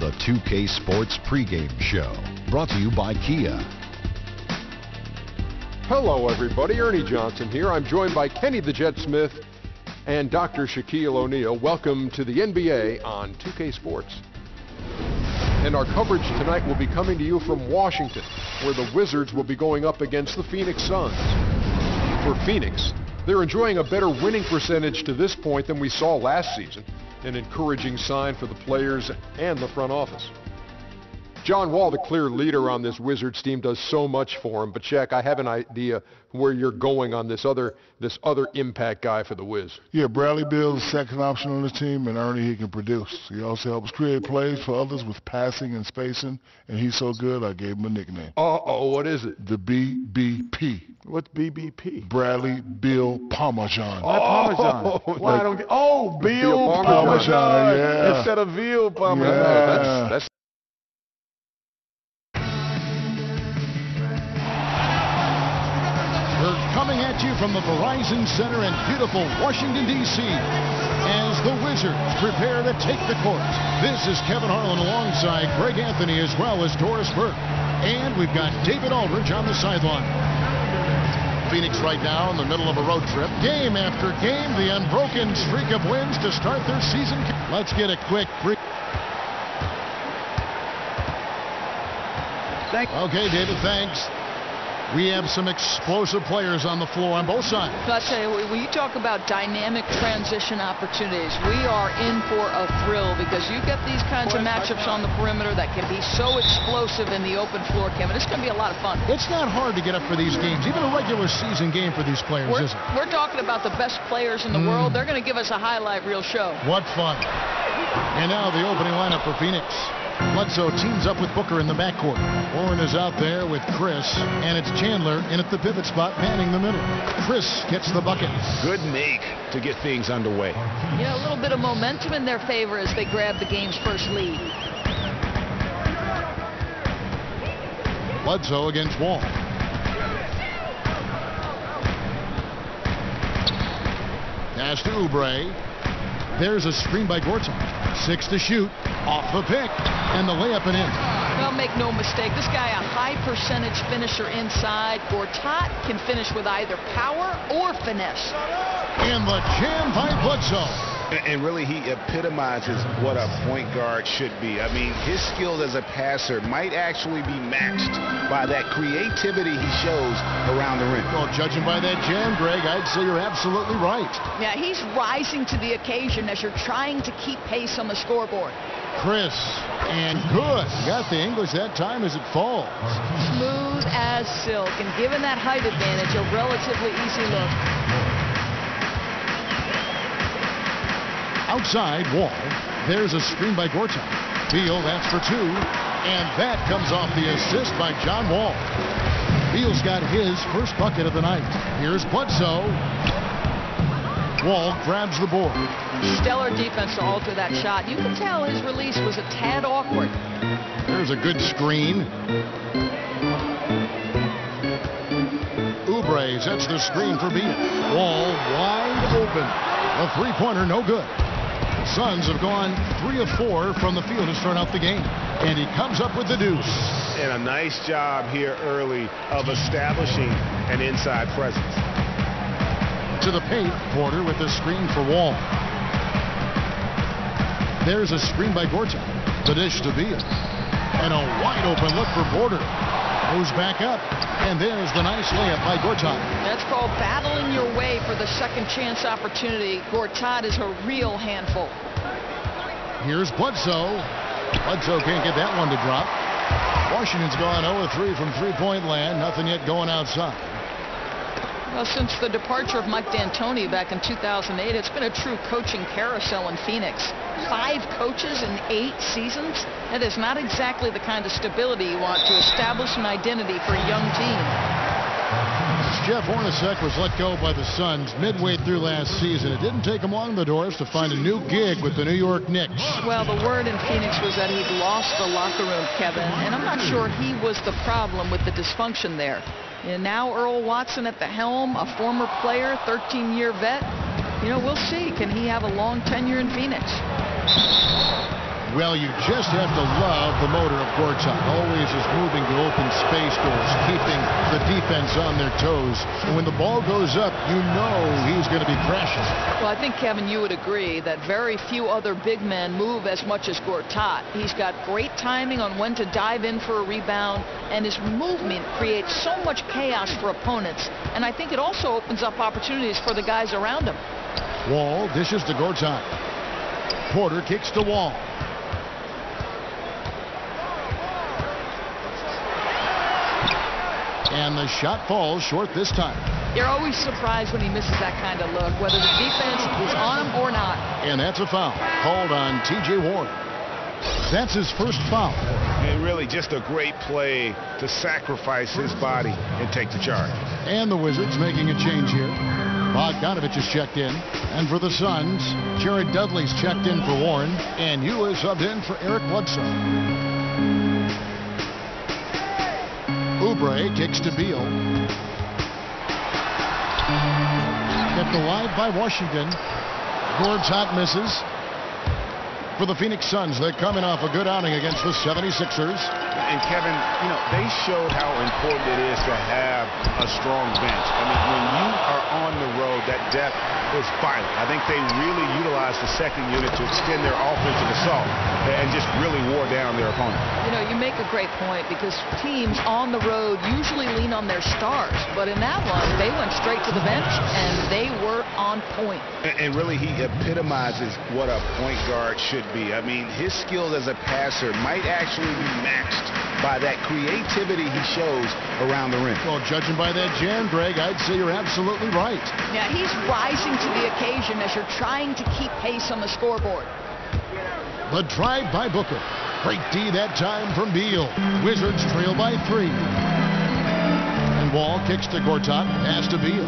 the 2K Sports pregame show, brought to you by Kia. Hello, everybody. Ernie Johnson here. I'm joined by Kenny the Jet Smith and Dr. Shaquille O'Neal. Welcome to the NBA on 2K Sports. And our coverage tonight will be coming to you from Washington, where the Wizards will be going up against the Phoenix Suns. For Phoenix, they're enjoying a better winning percentage to this point than we saw last season, an encouraging sign for the players and the front office. John Wall, the clear leader on this Wizards team, does so much for him. But, Shaq, I have an idea where you're going on this other impact guy for the Wiz. Yeah, Bradley Beal's the second option on the team, and Ernie, he can produce. He also helps create plays for others with passing and spacing, and he's so good, I gave him a nickname. Uh-oh, what is it? The BBP. What's BBP? Bradley Beal Parmesan. Parmesan. Why don't get, Beal Parmesan, yeah. Instead of Veal Parmesan. Yeah. That's We're coming at you from the Verizon Center in beautiful Washington, D.C. as the Wizards prepare to take the court. This is Kevin Harlan alongside Greg Anthony as well as Doris Burke. And we've got David Aldridge on the sideline. Phoenix right now in the middle of a road trip. Game after game, the unbroken streak of wins to start their season. Let's get a quick break. Okay, David, thanks. We have some explosive players on the floor on both sides. I'll tell you, when you talk about dynamic transition opportunities, we are in for a thrill because you get these kinds of matchups on the perimeter that can be so explosive in the open floor, Kevin. It's going to be a lot of fun. It's not hard to get up for these games, even a regular season game for these players, is it? We're talking about the best players in the world. They're going to give us a highlight reel show. What fun. And now the opening lineup for Phoenix. Bledsoe teams up with Booker in the backcourt. Warren is out there with Chris, and it's Chandler in at the pivot spot, manning the middle. Chris gets the bucket. Good make to get things underway. You know, a little bit of momentum in their favor as they grab the game's first lead. Bledsoe against Wall. Pass to Oubre. There's a screen by Gortat. 6 to shoot. Off the pick. And the layup and in. Well, make no mistake, this guy a high percentage finisher inside. Gortat can finish with either power or finesse. And the jam by Bledsoe. And really, he epitomizes what a point guard should be. I mean, his skills as a passer might actually be matched by that creativity he shows around the rim. Well, judging by that jam, Greg, I'd say you're absolutely right. Yeah, he's rising to the occasion as you're trying to keep pace on the scoreboard. Chris, and good. Got the English that time as it falls. Smooth as silk, and given that height advantage, a relatively easy look. Outside Wall. There's a screen by Gortat. Beal, that's for 2. And that comes off the assist by John Wall. Beal's got his first bucket of the night. Here's Bledsoe. Wall grabs the board. Stellar defense to alter that shot. You can tell his release was a tad awkward. There's a good screen. Oubre sets the screen for Beal. Wall wide open. A three-pointer, no good. Suns have gone 3 of 4 from the field to start out the game. And he comes up with the deuce. And a nice job here early of establishing an inside presence. To the paint, Porter with the screen for Wall. There's a screen by Gortat. The dish to Beal. And a wide open look for Porter. Goes back up. And there's the nice layup by Gortat. That's called battling your way for the second chance opportunity. Gortat is a real handful. Here's Bledsoe. Bledsoe can't get that one to drop. Washington's gone 0-3 from three-point land. Nothing yet going outside. Well, since the departure of Mike D'Antoni back in 2008, it's been a true coaching carousel in Phoenix. 5 coaches in 8 seasons? That is not exactly the kind of stability you want to establish an identity for a young team. Jeff Hornacek was let go by the Suns midway through last season. It didn't take him long, the Doors, to find a new gig with the New York Knicks. Well, the word in Phoenix was that he'd lost the locker room, Kevin, and I'm not sure he was the problem with the dysfunction there. And now Earl Watson at the helm, a former player, 13-year vet. You know, we'll see. Can he have a long tenure in Phoenix? Well, you just have to love the motor of Gortat. Always is moving to open space doors, keeping the defense on their toes. And when the ball goes up, you know he's going to be crashing. Well, I think, Kevin, you would agree that very few other big men move as much as Gortat. He's got great timing on when to dive in for a rebound, and his movement creates so much chaos for opponents. And I think it also opens up opportunities for the guys around him. Wall dishes to Gortat. Porter kicks to Wall. And the shot falls short this time. You're always surprised when he misses that kind of look, whether the defense is on him or not. And that's a foul called on T.J. Warren. That's his first foul. And really just a great play to sacrifice his body and take the charge. And the Wizards making a change here. Bogdanovich is checked in. And for the Suns, Jared Dudley's checked in for Warren. And Hugh is subbed in for Eric Bledsoe. Oubre kicks to Beal. Kept alive by Washington. Gortat misses. For the Phoenix Suns, they're coming off a good outing against the 76ers. And Kevin, you know, they showed how important it is to have a strong bench. I mean, when you are on the road, that depth is vital. I think they really utilized the second unit to extend their offensive assault and just really wore down their opponent. You know, you make a great point because teams on the road usually lean on their stars. But in that one, they went straight to the bench, and they were on point. And really, he epitomizes what a point guard should be. I mean, his skills as a passer might actually be matched by that creativity he shows around the rim. Well, judging by that jam, Greg, I'd say you're absolutely right. Yeah, he's rising to the occasion as you're trying to keep pace on the scoreboard. The drive by Booker. Great D that time from Beal. Wizards trail by 3. And Wall kicks to Gortat. Pass to Beal.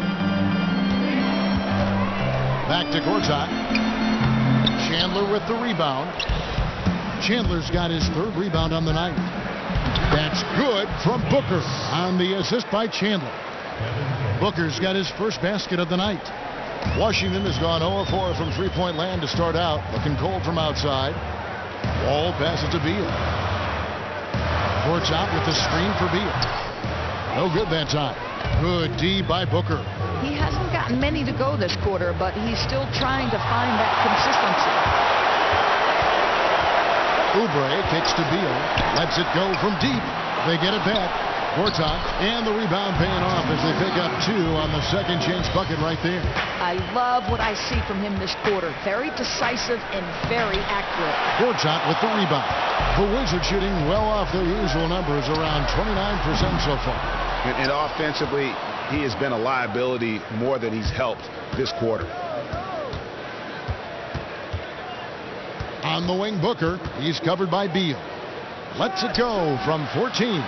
Back to Gortat. Chandler with the rebound. Chandler's got his 3rd rebound on the night. That's good from Booker on the assist by Chandler. Booker's got his first basket of the night. Washington has gone 0-4 from three-point land to start out. Looking cold from outside. Wall passes to Beal. Gortat with the screen for Beal. No good that time. Good D by Booker. He hasn't gotten many to go this quarter, but he's still trying to find that consistency. Oubre kicks to Beal. Lets it go from deep. They get it back. Gortat and the rebound paying off as they pick up 2 on the second chance bucket right there. I love what I see from him this quarter. Very decisive and very accurate. Gortat with the rebound. The Wizards shooting well off their usual numbers, around 29% so far. And offensively, he has been a liability more than he's helped this quarter. On the wing, Booker. He's covered by Beal. Lets it go from 14.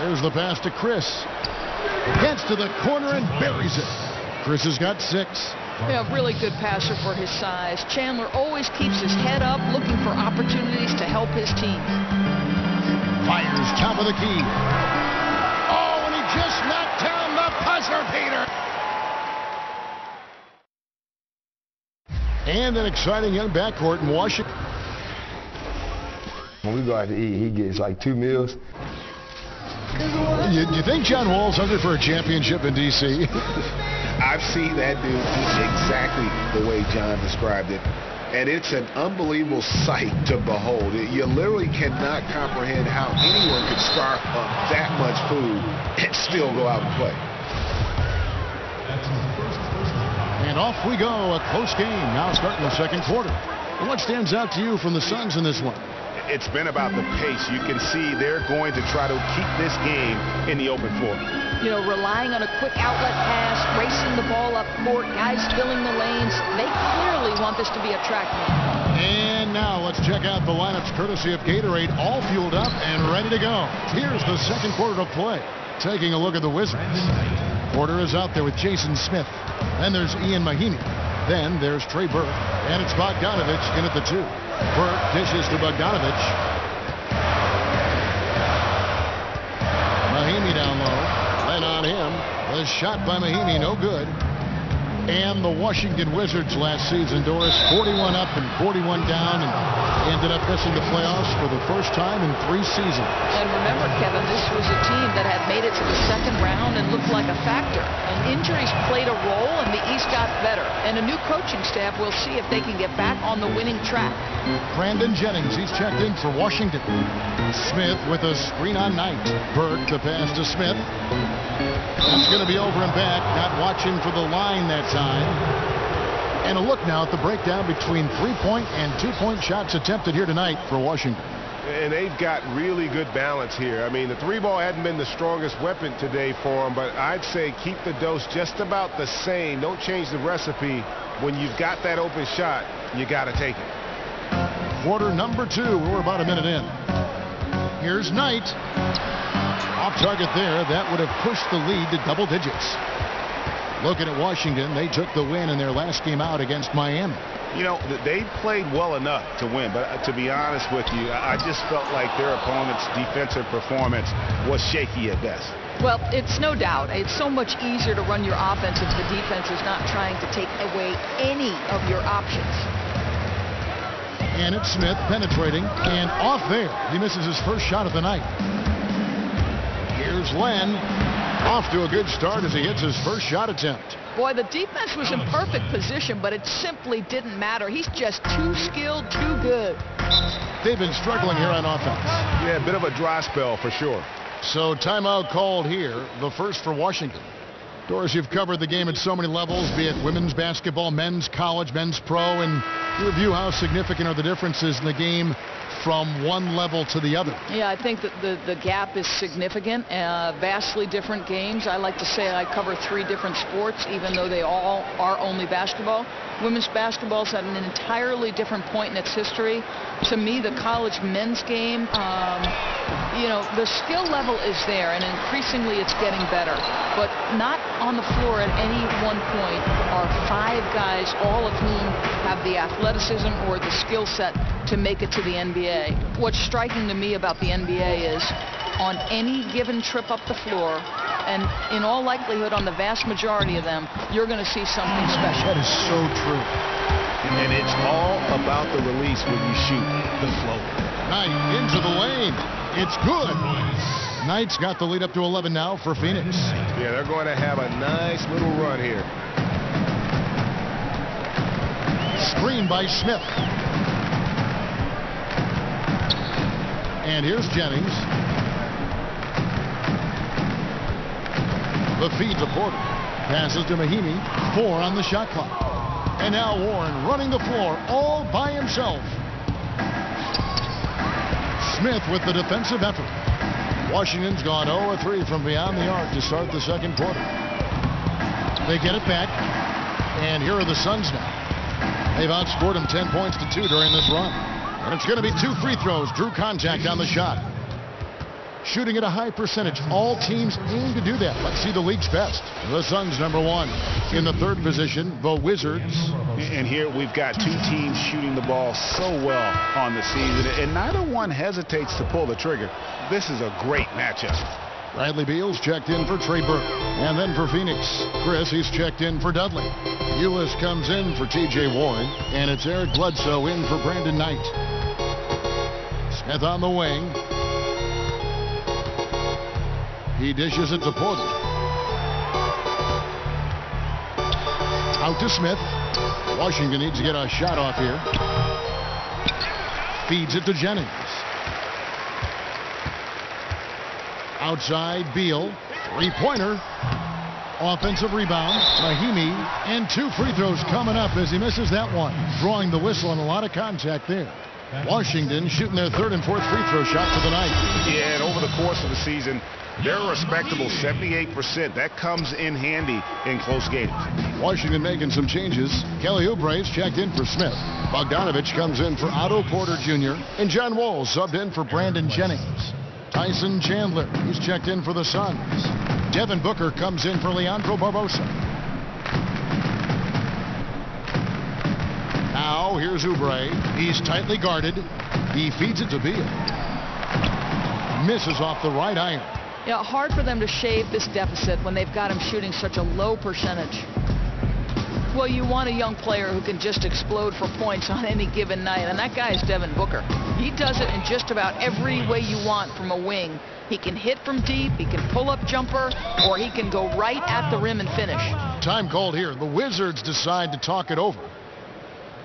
There's the pass to Chris. Gets to the corner and buries it. Chris has got 6. Yeah, really good passer for his size. Chandler always keeps his head up, looking for opportunities to help his team. Fires top of the key. Oh, and he just knocked down the buzzer beater. And an exciting young backcourt in Washington. When we go out to eat, he gets like 2 meals. You think John Wall's hungry for a championship in D.C.? I've seen that dude eat exactly the way John described it. And it's an unbelievable sight to behold. You literally cannot comprehend how anyone could scarf up that much food and still go out and play. And off we go. A close game now starting the second quarter. And what stands out to you from the Suns in this one? It's been about the pace. You can see they're going to try to keep this game in the open floor. You know, relying on a quick outlet pass, racing the ball up court, guys filling the lanes. They clearly want this to be a track meet. And now let's check out the lineups courtesy of Gatorade, all fueled up and ready to go. Here's the second quarter of play. Taking a look at the Wizards. Porter is out there with Jason Smith. Then there's Ian Mahinmi. Then there's Trey Burke. And it's Bogdanovich in at the 2. Burke dishes to Bogdanovich. Mahinmi down low. Then on him. The shot by Mahinmi, no good. and the Washington Wizards last season, Doris. 41 up and 41 down, and ended up missing the playoffs for the first time in 3 seasons. And remember, Kevin, this was a team that had made it to the second round and looked like a factor. And injuries played a role, and the East got better. And a new coaching staff, we'll see if they can get back on the winning track. Brandon Jennings, he's checked in for Washington. Smith with a screen on Knight. Burke, the pass to Smith. That's going to be over and back. Not watching for the line that time. And a look now at the breakdown between 3-point and 2-point shots attempted here tonight for Washington. And they've got really good balance here. I mean, the 3-ball hadn't been the strongest weapon today for them, but I'd say keep the dose just about the same. Don't change the recipe. When you've got that open shot, you got to take it. Quarter number 2. We're about a minute in. Here's Knight. Off target there. That would have pushed the lead to double digits. Looking at Washington, they took the win in their last game out against Miami. You know, they played well enough to win, but to be honest with you, I just felt like their opponent's defensive performance was shaky at best. Well, it's no doubt. It's so much easier to run your offense if the defense is not trying to take away any of your options. And it's Smith penetrating and off there. He misses his first shot of the night. Here's Len. Off to a good start as he hits his first shot attempt. Boy, the defense was in perfect position, but it simply didn't matter. He's just too skilled, too good. They've been struggling here on offense. Yeah, a bit of a dry spell for sure. So timeout called here, the first for Washington. Doris, you've covered the game at so many levels, be it women's basketball, men's college, men's pro, and you review how significant are the differences in the game from one level to the other. Yeah, I think that the gap is significant. Vastly different games. I like to say I cover 3 different sports, even though they all are only basketball. Women's basketball's at an entirely different point in its history. To me, the college men's game, you know, the skill level is there, and increasingly it's getting better. But not on the floor at any one point are 5 guys, all of whom have the athleticism or the skill set to make it to the NBA. What's striking to me about the NBA is on any given trip up the floor, and in all likelihood on the vast majority of them, you're going to see something special. That is so true. And it's all about the release when you shoot the float. Knight into the lane. It's good. Knight's got the lead up to 11 now for Phoenix. Yeah, they're going to have a nice little run here. Screen by Smith. And here's Jennings. The feed to Porter. Passes to Mahimi. 4 on the shot clock. And now Warren running the floor all by himself. Smith with the defensive effort. Washington's gone 0-3 from beyond the arc to start the second quarter. They get it back. And here are the Suns now. They've outscored them 10 points to 2 during this run. And it's going to be 2 free throws. Drew contact on the shot. Shooting at a high percentage. All teams aim to do that. Let's see the league's best. The Suns number 1. In the 3rd position, the Wizards. And here we've got 2 teams shooting the ball so well on the season, and neither one hesitates to pull the trigger. This is a great matchup. Bradley Beal's checked in for Trey Burke. And then for Phoenix, Chris, he's checked in for Dudley. Ulis comes in for T.J. Warren. And it's Eric Bledsoe in for Brandon Knight. Smith on the wing. He dishes it to Porter. Out to Smith. Washington needs to get a shot off here. Feeds it to Jennings. Outside, Beal. 3-pointer. Offensive rebound. Mahimi. And 2 free throws coming up as he misses that one. Drawing the whistle and a lot of contact there. Washington shooting their 3rd and 4th free throw shot for the night. Yeah, and over the course of the season, they're a respectable 78%. That comes in handy in close games. Washington making some changes. Kelly Oubre's checked in for Smith. Bogdanovich comes in for Otto Porter Jr. And John Wall subbed in for Brandon Jennings. Tyson Chandler, he's checked in for the Suns. Devin Booker comes in for Leandro Barbosa. Now here's Oubre. He's tightly guarded. He feeds it to Beal. Misses off the right iron. Yeah, hard for them to shave this deficit when they've got him shooting such a low percentage. Well, you want a young player who can just explode for points on any given night, and that guy is Devin Booker. He does it in just about every way you want from a wing. He can hit from deep, he can pull up jumper, or he can go right at the rim and finish. Time called here. The Wizards decide to talk it over.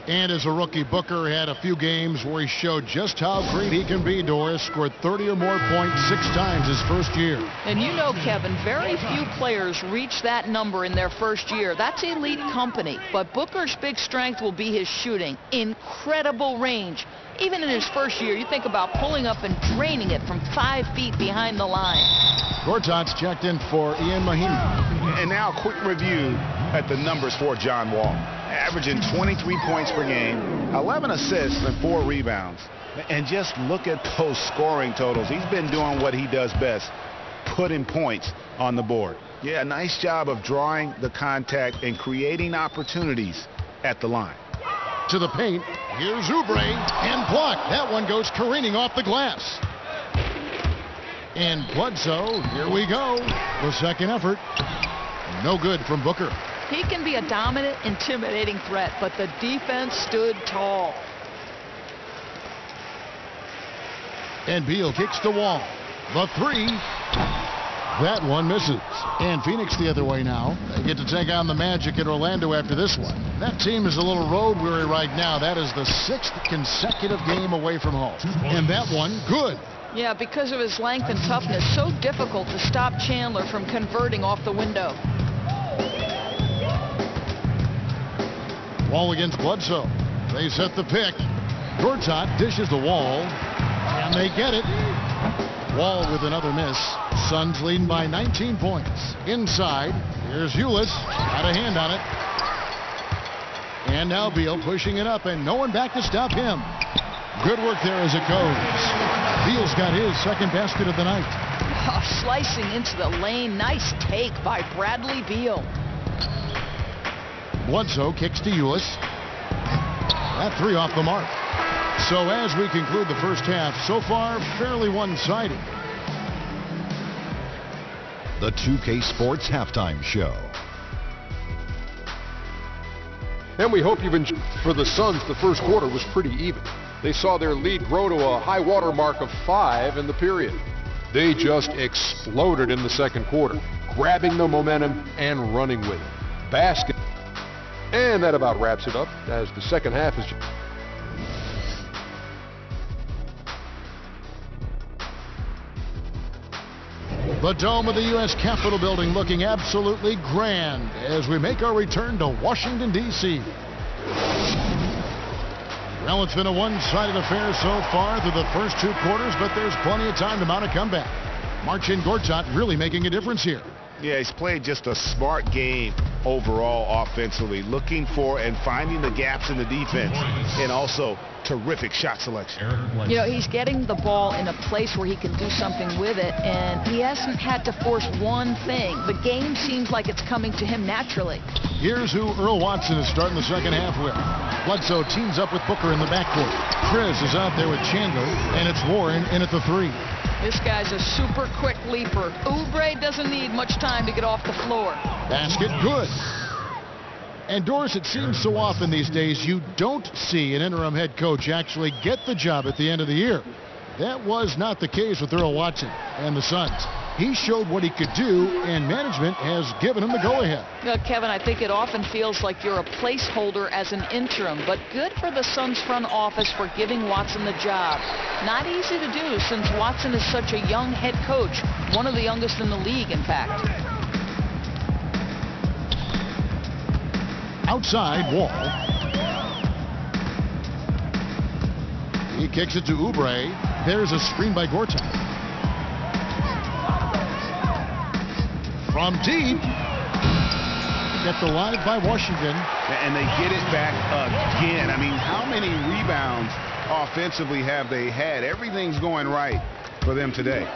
And as a rookie, Booker had a few games where he showed just how great he can be, Doris. Scored 30 or more points 6 times his first year. And you know, Kevin, very few players reach that number in their first year. That's elite company. But Booker's big strength will be his shooting. Incredible range. Even in his first year, you think about pulling up and draining it from 5 feet behind the line. Gortat's checked in for Ian Mahinmi. And now a quick review at the numbers for John Wall. Averaging 23 points per game, 11 assists, and 4 rebounds. And just look at those scoring totals. He's been doing what he does best, putting points on the board. Yeah, nice job of drawing the contact and creating opportunities at the line. To the paint, here's Oubre, and blocked. That one goes careening off the glass. And Bledsoe, here we go. The second effort. No good from Booker. He can be a dominant, intimidating threat, but the defense stood tall. And Beal kicks the wall. The 3. That one misses. And Phoenix the other way now. They get to take on the Magic in Orlando after this one. That team is a little road weary right now. That is the 6th consecutive game away from home. And that one, good. Yeah, because of his length and toughness, so difficult to stop Chandler from converting off the window. Wall against Bledsoe. They set the pick. Gortat dishes the Wall, and they get it. Wall with another miss. Suns leading by 19 points. Inside, here's Ulis. Got a hand on it. And now Beal pushing it up, and no one back to stop him. Good work there as it goes. Beal's got his second basket of the night. Oh, slicing into the lane. Nice take by Bradley Beal. Bledsoe kicks to Ulis. That 3 off the mark. So as we conclude the first half, so far fairly one-sided. The 2K Sports Halftime Show. And we hope you've enjoyed. For the Suns, the first quarter was pretty even. They saw their lead grow to a high water mark of 5 in the period. They just exploded in the second quarter, grabbing the momentum and running with it. Basket. And that about wraps it up as the second half is. The dome of the U.S. Capitol building looking absolutely grand as we make our return to Washington, D.C. Well, it's been a one-sided affair so far through the first 2 quarters, but there's plenty of time to mount a comeback. Marcin Gortat really making a difference here. Yeah, he's played just a smart game overall offensively, looking for and finding the gaps in the defense, and also terrific shot selection. You know, he's getting the ball in a place where he can do something with it, and he hasn't had to force one thing. The game seems like it's coming to him naturally. Here's who Earl Watson is starting the second half with. Bledsoe teams up with Booker in the backcourt. Chris is out there with Chandler, and it's Warren in at the 3. This guy's a super quick leaper. Oubre doesn't need much time to get off the floor. Basket good. And Doris, it seems so often these days you don't see an interim head coach actually get the job at the end of the year. That was not the case with Earl Watson and the Suns. He showed what he could do, and management has given him the go-ahead. Kevin, I think it often feels like you're a placeholder as an interim, but good for the Suns front office for giving Watson the job. Not easy to do since Watson is such a young head coach, one of the youngest in the league, in fact. Outside, Wall. He kicks it to Oubre. There's a screen by Gortat. From deep. Kept alive by Washington. And they get it back again. I mean, how many rebounds offensively have they had? Everything's going right for them today.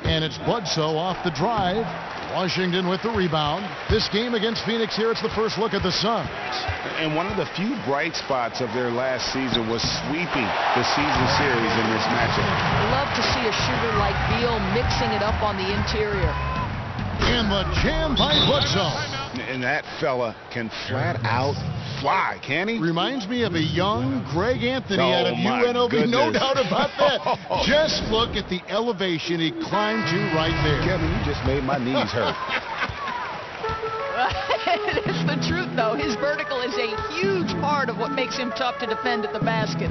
And it's Bledsoe off the drive. Washington with the rebound. This game against Phoenix here, it's the first look at the Suns. And one of the few bright spots of their last season was sweeping the season series in this matchup. Love to see a shooter like Beal mixing it up on the interior. And the jam by Bledsoe. And that fella can flat out fly, can he? Reminds me of a young Greg Anthony Oh, out of my UNLV. goodness. No doubt about that. Just look at the elevation he climbed to right there. Kevin, you just made my knees hurt. It's the truth, though. His vertical is a huge part of what makes him tough to defend at the basket.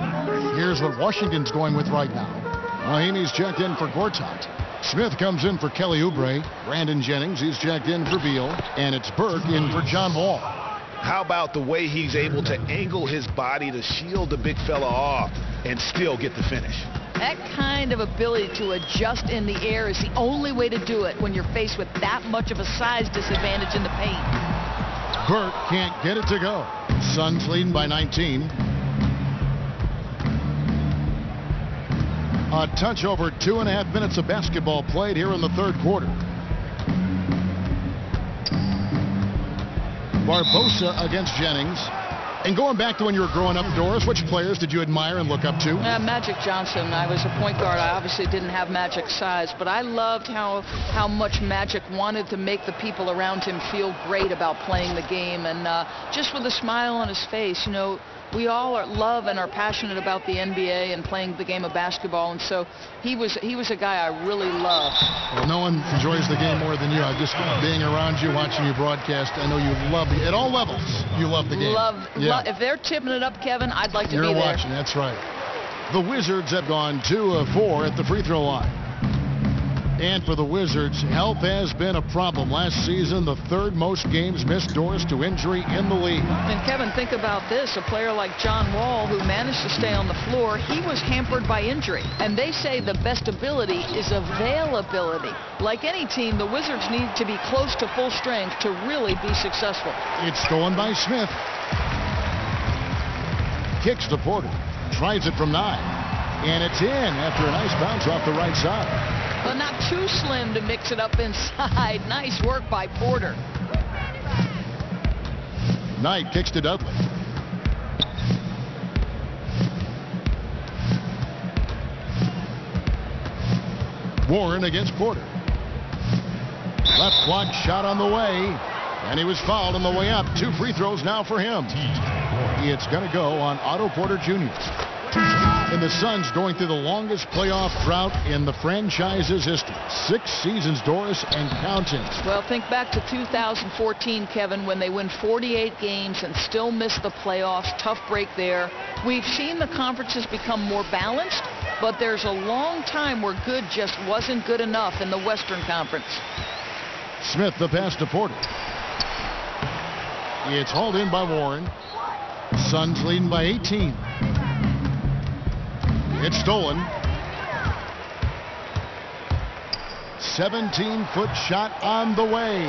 Here's what Washington's going with right now. Mahinmi's checked in for Gortat. Smith comes in for Kelly Oubre. Brandon Jennings, he's checked in for Beal. And it's Burke in for John Wall. How about the way he's able to angle his body to shield the big fella off and still get the finish? That kind of ability to adjust in the air is the only way to do it when you're faced with that much of a size disadvantage in the paint. Burke can't get it to go. Suns leading by 19. A touch over 2.5 minutes of basketball played here in the third quarter. Barbosa against Jennings. And going back to when you were growing up, Doris, which players did you admire and look up to? Magic Johnson. I was a point guard. I obviously didn't have Magic's size, but I loved how much Magic wanted to make the people around him feel great about playing the game. And just with a smile on his face, you know, we all love and are passionate about the NBA and playing the game of basketball, and so he was a guy I really loved. Well, no one enjoys the game more than you. I just being around you, watching you broadcast, I know you love it at all levels. You love the game. If they're tipping it up, Kevin, I'd like to be there. You're watching, that's right. The Wizards have gone 2 of 4 at the free throw line. And for the Wizards, health has been a problem. Last season, the third most games missed, Doris, to injury in the league. And Kevin, think about this. A player like John Wall, who managed to stay on the floor, he was hampered by injury. And they say the best ability is availability. Like any team, the Wizards need to be close to full strength to really be successful. It's stolen by Smith. Kicks to Porter. Tries it from 9. And it's in after a nice bounce off the right side. But not too slim to mix it up inside. Nice work by Porter. Knight kicks to Dudley. Warren against Porter. Left block shot on the way. And he was fouled on the way up. 2 free throws now for him. It's going to go on Otto Porter Jr. And the Suns going through the longest playoff drought in the franchise's history. 6 seasons, Doris, and counting. Well, think back to 2014, Kevin, when they win 48 games and still miss the playoffs. Tough break there. We've seen the conferences become more balanced, but there's a long time where good just wasn't good enough in the Western Conference. Smith the pass to Porter. It's hauled in by Warren. Suns leading by 18. It's stolen. 17-foot shot on the way.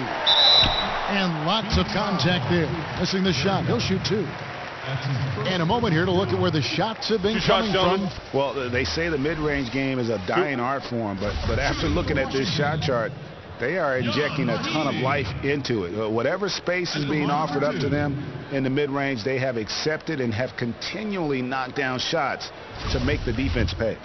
And lots of contact there. Missing the shot. He'll shoot 2. And a moment here to look at where the shots have been coming from. Well, they say the mid-range game is a dying art form, but after looking at this shot chart, they are injecting a ton of life into it. Whatever space is being offered up to them in the mid-range, they have accepted and have continually knocked down shots to make the defense pay.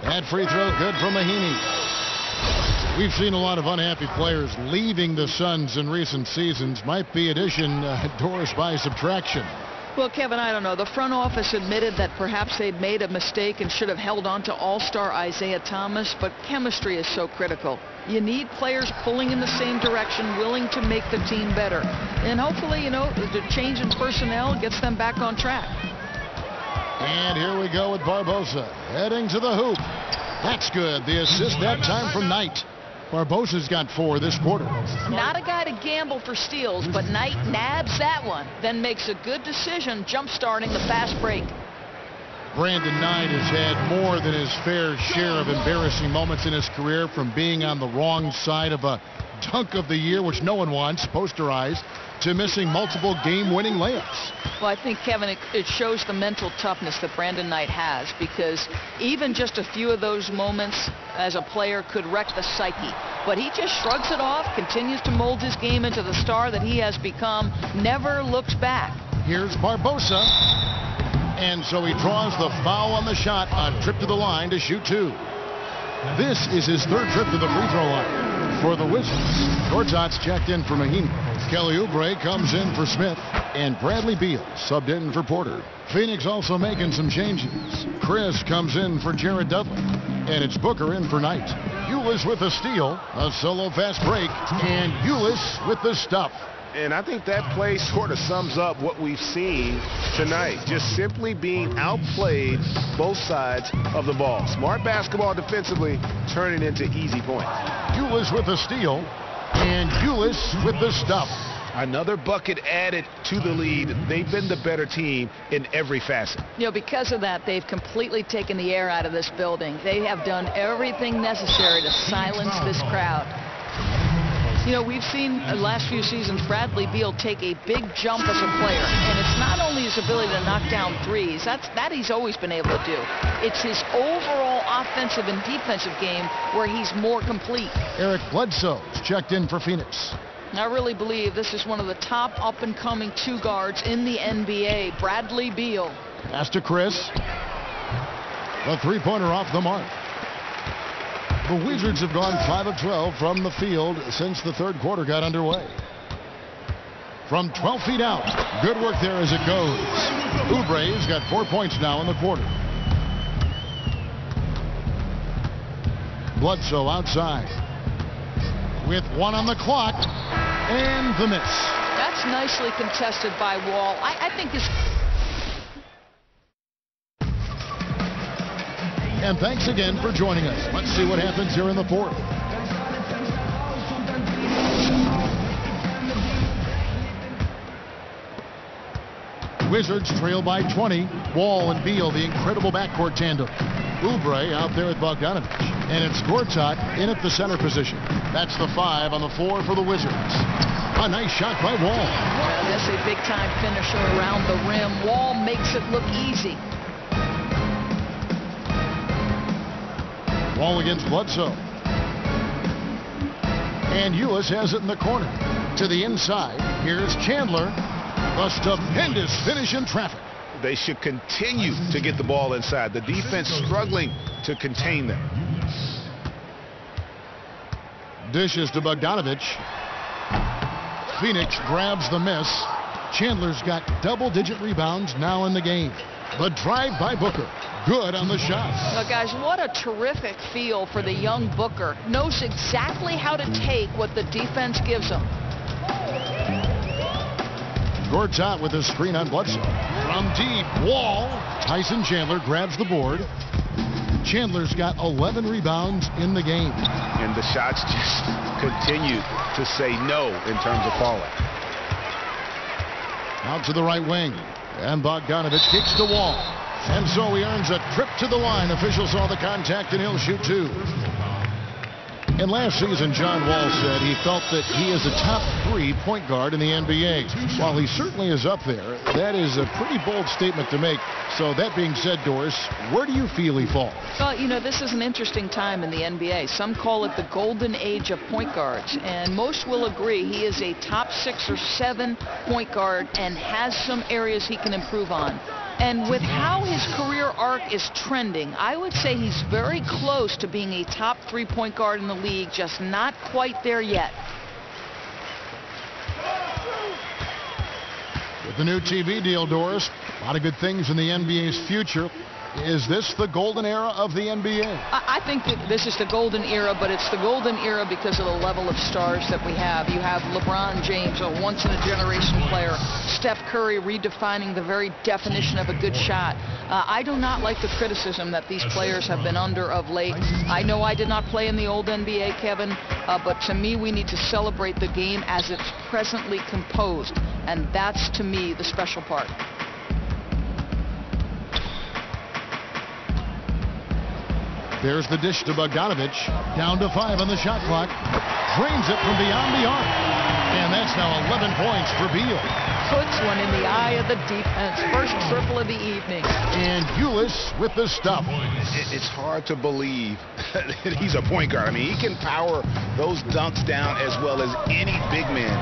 That free throw good from Mahinmi. We've seen a lot of unhappy players leaving the Suns in recent seasons. Might be addition, Doris, by subtraction. Well, Kevin, I don't know. The front office admitted that perhaps they'd made a mistake and should have held on to all-star Isaiah Thomas, but chemistry is so critical. You need players pulling in the same direction, willing to make the team better. And hopefully, you know, the change in personnel gets them back on track. And here we go with Barbosa heading to the hoop. That's good. The assist that time from Knight. Barbosa's got 4 this quarter. Not a guy to gamble for steals, but Knight nabs that one, then makes a good decision jump-starting the fast break. Brandon Knight has had more than his fair share of embarrassing moments in his career, from being on the wrong side of a dunk of the year, which no one wants, posterized, to missing multiple game-winning layups. Well, I think, Kevin, it shows the mental toughness that Brandon Knight has, because even just a few of those moments as a player could wreck the psyche. But he just shrugs it off, continues to mold his game into the star that he has become, never looks back. Here's Barbosa. And so he draws the foul on the shot, a trip to the line to shoot 2. This is his 3rd trip to the free throw line. For the Wizards, Gortat's checked in for Mahinmi. Kelly Oubre comes in for Smith. And Bradley Beal subbed in for Porter. Phoenix also making some changes. Chris comes in for Jared Dudley. And it's Booker in for Knight. Ulis with a steal, a solo fast break, and Ulis with the stuff. And I think that play sort of sums up what we've seen tonight. Just simply being outplayed both sides of the ball. Smart basketball defensively, turning into easy points. Ulis with a steal, and Ulis with the stuff. Another bucket added to the lead. They've been the better team in every facet. You know, because of that, they've completely taken the air out of this building. They have done everything necessary to silence this crowd. You know, we've seen the last few seasons Bradley Beal take a big jump as a player. And it's not only his ability to knock down threes. That he's always been able to do. It's his overall offensive and defensive game where he's more complete. Eric Bledsoe's checked in for Phoenix. I really believe this is one of the top up-and-coming two guards in the NBA, Bradley Beal. Pass to Chris. The three-pointer off the mark. The Wizards have gone 5 of 12 from the field since the third quarter got underway. From 12 feet out, good work there as it goes. Oubre's got 4 points now in the quarter. Bledsoe outside. With 1 on the clock, and the miss. That's nicely contested by Wall. I think his... And thanks again for joining us. Let's see what happens here in the fourth. Wizards trail by 20. Wall and Beal, the incredible backcourt tandem. Oubre out there with Bogdanovich. And it's Gortat in at the center position. That's the 5 on the 4 for the Wizards. A nice shot by Wall. Yeah, that's a big-time finisher around the rim. Wall makes it look easy. Wall against Bledsoe. And Ulis has it in the corner. To the inside, here's Chandler. A stupendous finish in traffic. They should continue to get the ball inside. The defense struggling to contain them. Dishes to Bogdanovich. Phoenix grabs the miss. Chandler's got double-digit rebounds now in the game. The drive by Booker. Good on the shot. Well, guys, what a terrific feel for the young Booker. Knows exactly how to take what the defense gives him. Gortat with a screen on Bledsoe. From deep, Wall. Tyson Chandler grabs the board. Chandler's got 11 rebounds in the game. And the shots just continue to say no in terms of falling. Out to the right wing. And Bogdanovich kicks to Wall. And so he earns a trip to the line. Officials saw the contact and he'll shoot 2. And last season, John Wall said he felt that he is a top 3 point guard in the NBA. While he certainly is up there, that is a pretty bold statement to make. So that being said, Doris, where do you feel he falls? Well, you know, this is an interesting time in the NBA. Some call it the golden age of point guards. And most will agree he is a top 6 or 7 point guard and has some areas he can improve on. And with how his career arc is trending, I would say he's very close to being a top 3 point guard in the league, just not quite there yet. With the new TV deal, Doris, a lot of good things in the NBA's future. Is this the golden era of the NBA? I think that this is the golden era, but it's the golden era because of the level of stars that we have. You have LeBron James, a once-in-a-generation player. Steph Curry redefining the very definition of a good shot. I do not like the criticism that these players have been under of late. I know I did not play in the old NBA, Kevin, but to me we need to celebrate the game as it's presently composed, and that's, to me, the special part. There's the dish to Bogdanovich. Down to 5 on the shot clock. Drains it from beyond the arc. And that's now 11 points for Beal. Puts one in the eye of the defense. First triple of the evening. And Ulis with the stuff. It's hard to believe that he's a point guard. I mean, he can power those dunks down as well as any big man.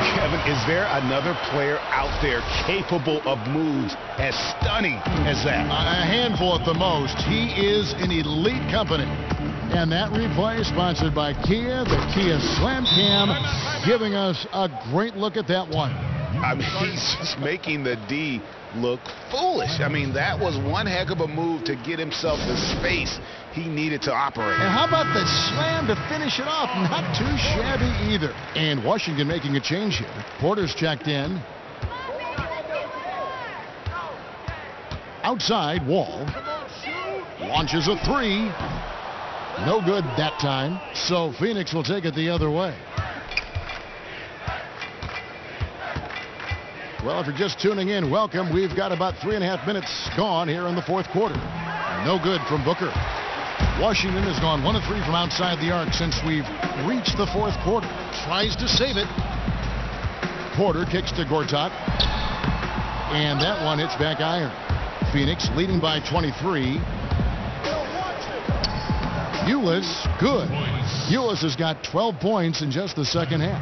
Kevin, is there another player out there capable of moves as stunning as that? A handful at the most. He is in elite company. And that replay sponsored by Kia, the Kia Slam Cam, giving us a great look at that one. I mean, he's just making the D look foolish. I mean, that was one heck of a move to get himself the space he needed to operate. And how about the slam to finish it off? Not too shabby either. And Washington making a change here. Porter's checked in. Outside, Wall launches a three. No good that time. So Phoenix will take it the other way. Well, if you're just tuning in, welcome. We've got about 3.5 minutes gone here in the fourth quarter. No good from Booker. Washington has gone 1 of 3 from outside the arc since we've reached the fourth quarter. Tries to save it. Porter kicks to Gortat. And that one hits back iron. Phoenix leading by 23. Ulis, good. Ulis has got 12 points in just the second half.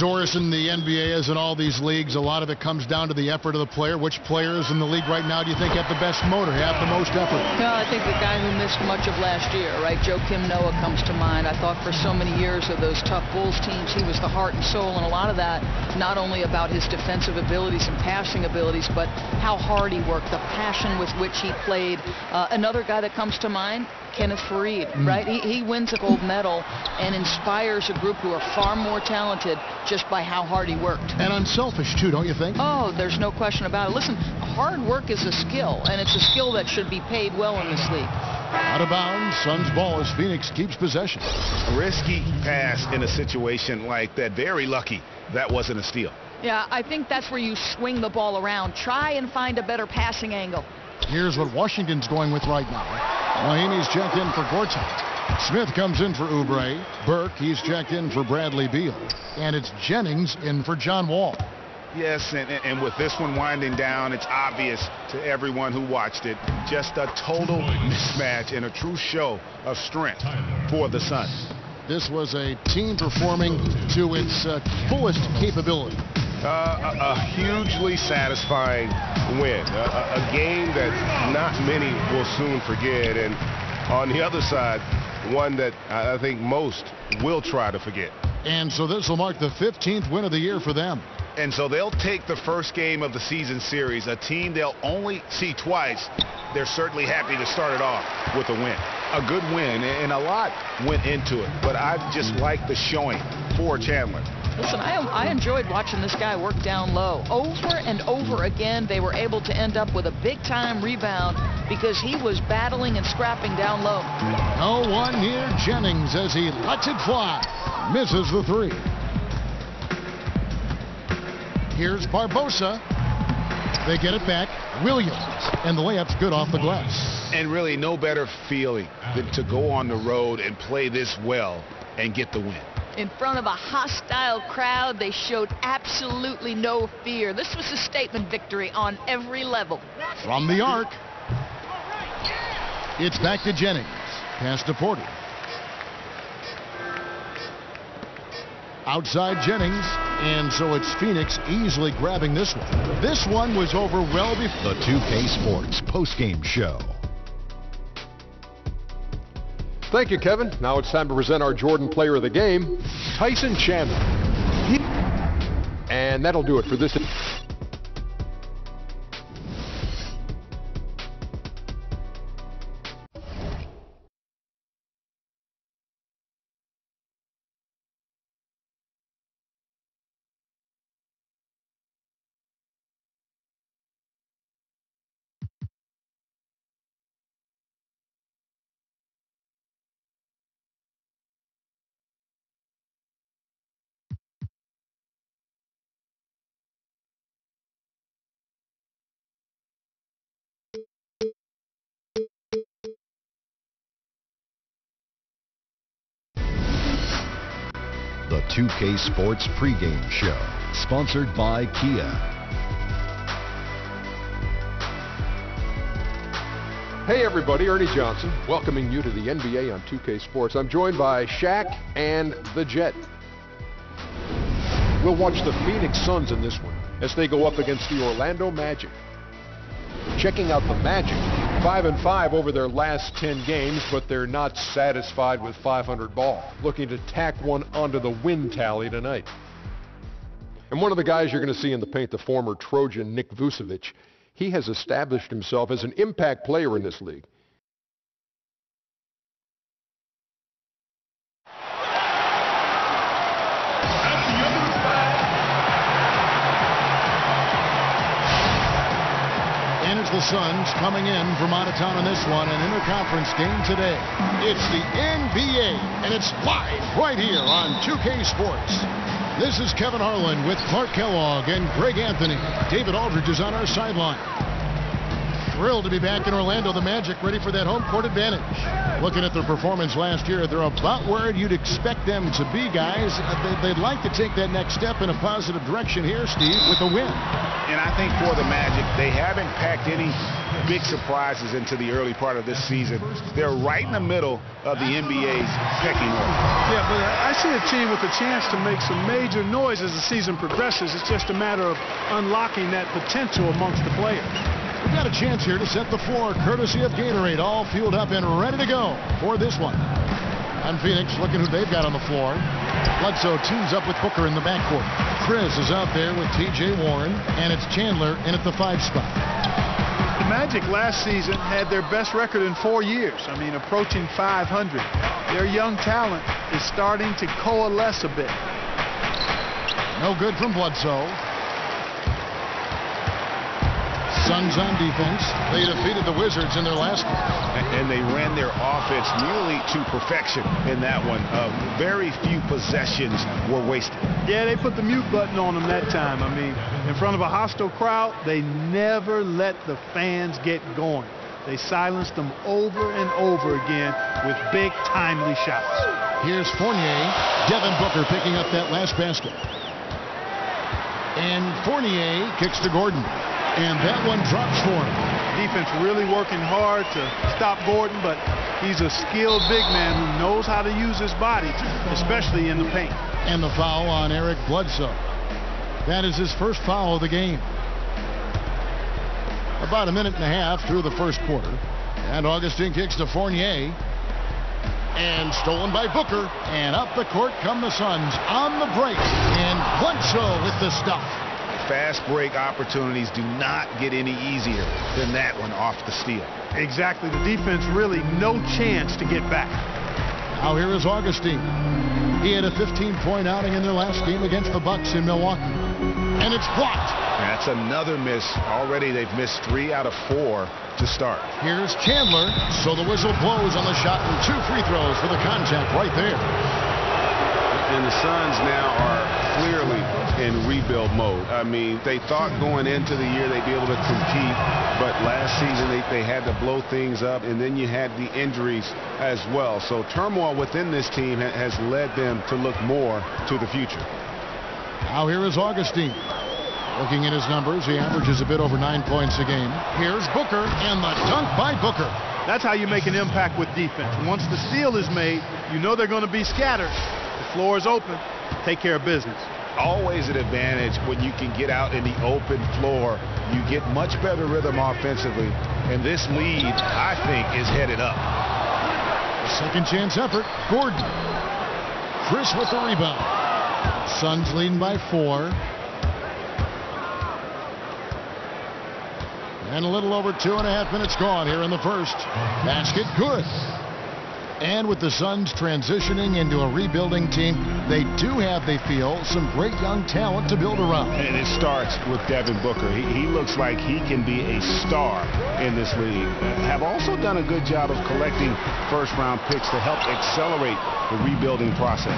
Doris, in the NBA, as in all these leagues, a lot of it comes down to the effort of the player. Which players in the league right now do you think have the best motor, have the most effort? No, I think the guy who missed much of last year, right? Joakim Noah comes to mind. I thought for so many years of those tough Bulls teams, he was the heart and soul, and a lot of that not only about his defensive abilities and passing abilities, but how hard he worked, the passion with which he played. Another guy that comes to mind, Kenneth Faried, right? He wins a gold medal and inspires a group who are far more talented just by how hard he worked. And unselfish, too, don't you think? Oh, there's no question about it. Listen, hard work is a skill, and it's a skill that should be paid well in this league. Out of bounds, Suns ball as Phoenix keeps possession. Risky pass in a situation like that. Very lucky that wasn't a steal. Yeah, I think that's where you swing the ball around. Try and find a better passing angle. Here's what Washington's going with right now. Mahinmi's checked in for Gortat. Smith comes in for Oubre. Burke, he's checked in for Bradley Beal. And it's Jennings in for John Wall. Yes, and with this one winding down, it's obvious to everyone who watched it. Just a total mismatch and a true show of strength for the Suns. This was a team performing to its fullest capability. A hugely satisfying win. A game that not many will soon forget. And on the other side, one that I think most will try to forget. And so this will mark the 15th win of the year for them. And so they'll take the first game of the season series, a team they'll only see twice. They're certainly happy to start it off with a win. A good win, and a lot went into it. But I just like the showing for Chandler. Listen, I enjoyed watching this guy work down low. Over and over again, they were able to end up with a big-time rebound because he was battling and scrapping down low. No one near Jennings as he lets it fly. Misses the three. Here's Barbosa. They get it back. Williams. And the layup's good off the glass. And really no better feeling than to go on the road and play this well and get the win. In front of a hostile crowd, they showed absolutely no fear. This was a statement victory on every level. From the arc, it's back to Jennings. Pass to Porter. Outside Jennings, and so it's Phoenix easily grabbing this one. This one was over well before. The 2K Sports postgame show. Thank you, Kevin. Now it's time to present our Jordan Player of the Game, Tyson Chandler. And that'll do it for this. The 2K Sports pregame show, sponsored by Kia. Hey everybody, Ernie Johnson, welcoming you to the NBA on 2K Sports. I'm joined by Shaq and the Jet. We'll watch the Phoenix Suns in this one as they go up against the Orlando Magic. Checking out the Magic, 5-5 over their last 10 games, but they're not satisfied with 500 ball. Looking to tack one onto the win tally tonight. And one of the guys you're going to see in the paint, the former Trojan Nick Vucevic, he has established himself as an impact player in this league. And it's the Suns coming in from out of town on this one, an interconference game today. It's the NBA, and it's live right here on 2K Sports. This is Kevin Harlan with Clark Kellogg and Greg Anthony. David Aldridge is on our sideline. Thrilled to be back in Orlando. The Magic ready for that home court advantage. Looking at their performance last year, they're about where you'd expect them to be, guys. They'd like to take that next step in a positive direction here, Steve, with a win. And I think for the Magic, they haven't packed any big surprises into the early part of this season. They're right in the middle of the NBA's pecking order. Yeah, but I see a team with a chance to make some major noise as the season progresses. It's just a matter of unlocking that potential amongst the players. We've got a chance here to set the floor, courtesy of Gatorade, all fueled up and ready to go for this one. And Phoenix looking who they've got on the floor. Bledsoe teams up with Booker in the backcourt. Chris is out there with T.J. Warren, and it's Chandler in at the 5 spot. The Magic last season had their best record in 4 years. I mean, approaching 500. Their young talent is starting to coalesce a bit. No good from Bledsoe. Suns on defense. They defeated the Wizards in their last game. And they ran their offense nearly to perfection in that one. Very few possessions were wasted. Yeah, they put the mute button on them that time. I mean, in front of a hostile crowd, they never let the fans get going. They silenced them over and over again with big, timely shots. Here's Fournier. Devin Booker picking up that last basket. And Fournier kicks to Gordon. And that one drops for him. Defense really working hard to stop Gordon, but he's a skilled big man who knows how to use his body, especially in the paint. And the foul on Eric Bledsoe. That is his first foul of the game. About a minute and a half through the first quarter. And Augustine kicks to Fournier. And stolen by Booker. And up the court come the Suns on the break. And Bledsoe with the stuff. Fast break opportunities do not get any easier than that one off the steal. Exactly. The defense really no chance to get back. Now here is Augustine. He had a 15-point outing in their last game against the Bucks in Milwaukee. And it's blocked. That's another miss. Already they've missed 3 out of 4 to start. Here's Chandler. So the whistle blows on the shot and 2 free throws for the contact right there. And the Suns now are clearly in rebuild mode. I mean, they thought going into the year they'd be able to compete, but last season they had to blow things up, and then you had the injuries as well. So turmoil within this team has led them to look more to the future. Now here is Augustine. Looking at his numbers, he averages a bit over 9 points a game. Here's Booker, and the dunk by Booker. That's how you make an impact with defense. Once the steal is made, you know they're going to be scattered. The floor is open. Take care of business. Always an advantage when you can get out in the open floor. You get much better rhythm offensively, and this lead, I think, is headed up. Second chance effort, Gordon. Chris with the rebound. Suns leading by 4. And a little over 2.5 minutes gone here in the first. Basket good. And with the Suns transitioning into a rebuilding team, they do have, they feel, some great young talent to build around. And it starts with Devin Booker. He looks like he can be a star in this league. Have also done a good job of collecting first-round picks to help accelerate the rebuilding process.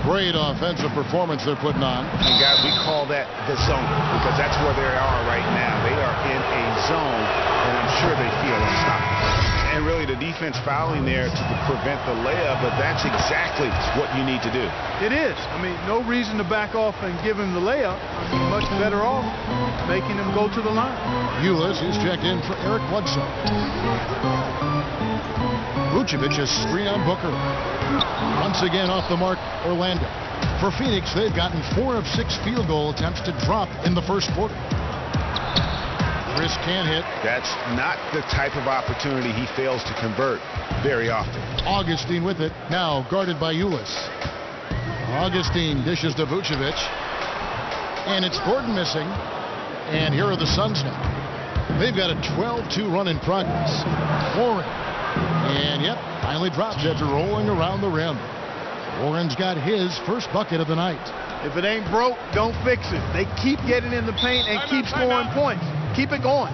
Great offensive performance they're putting on. And guys, we call that the zone because that's where they are right now. They are in a zone, and I'm sure they feel unstoppable. And really the defense fouling there to prevent the layup, but that's exactly what you need to do. It is. I mean, no reason to back off and give him the layup. I mean, much better off making him go to the line. Ulis is checked in for Eric Bledsoe. Vucevic is screen on Booker. Once again off the mark, Orlando. For Phoenix, they've gotten 4 of 6 field goal attempts to drop in the first quarter. Chris can hit. That's not the type of opportunity he fails to convert very often. Augustine with it. Now guarded by Ulis. Augustine dishes to Vucevic. And it's Gordon missing. And here are the Suns now. They've got a 12-2 run in progress. Warren. And yep, finally drops after rolling around the rim. Warren's got his first bucket of the night. If it ain't broke, don't fix it. They keep getting in the paint and keep scoring points. Keep it going.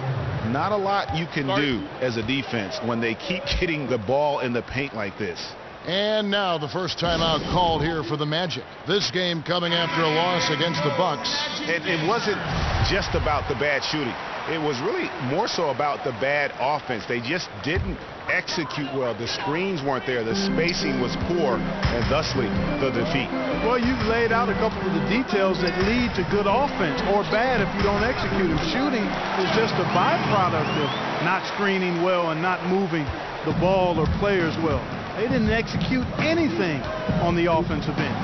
Not a lot you can do as a defense when they keep getting the ball in the paint like this. And now the first timeout called here for the Magic. This game coming after a loss against the Bucks. It wasn't just about the bad shooting. It was really more so about the bad offense. They just didn't execute well. The screens weren't there. The spacing was poor, and thusly the defeat. Well, you've laid out a couple of the details that lead to good offense, or bad if you don't execute them. Shooting is just a byproduct of not screening well and not moving the ball or players well. They didn't execute anything on the offensive end.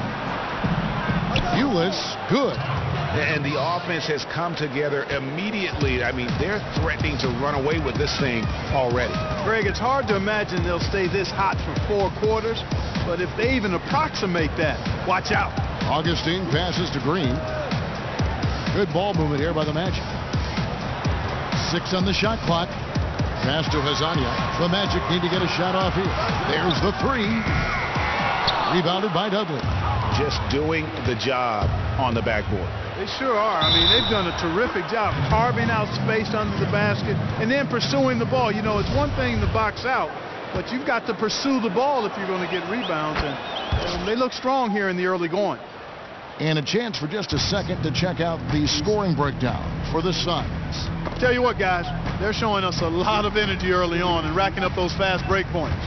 Ulis, good. And the offense has come together immediately. I mean, they're threatening to run away with this thing already. Greg, it's hard to imagine they'll stay this hot for 4 quarters, but if they even approximate that, watch out. Augustine passes to Green. Good ball movement here by the Magic. 6 on the shot clock. Pass to Hazania. The Magic need to get a shot off here. There's the 3. Rebounded by Dudley. Just doing the job on the backboard. They sure are. I mean, they've done a terrific job carving out space under the basket and then pursuing the ball. You know, it's one thing to box out, but you've got to pursue the ball if you're going to get rebounds. And they look strong here in the early going. And a chance for just a second to check out the scoring breakdown for the Suns. Tell you what, guys, they're showing us a lot of energy early on and racking up those fast break points.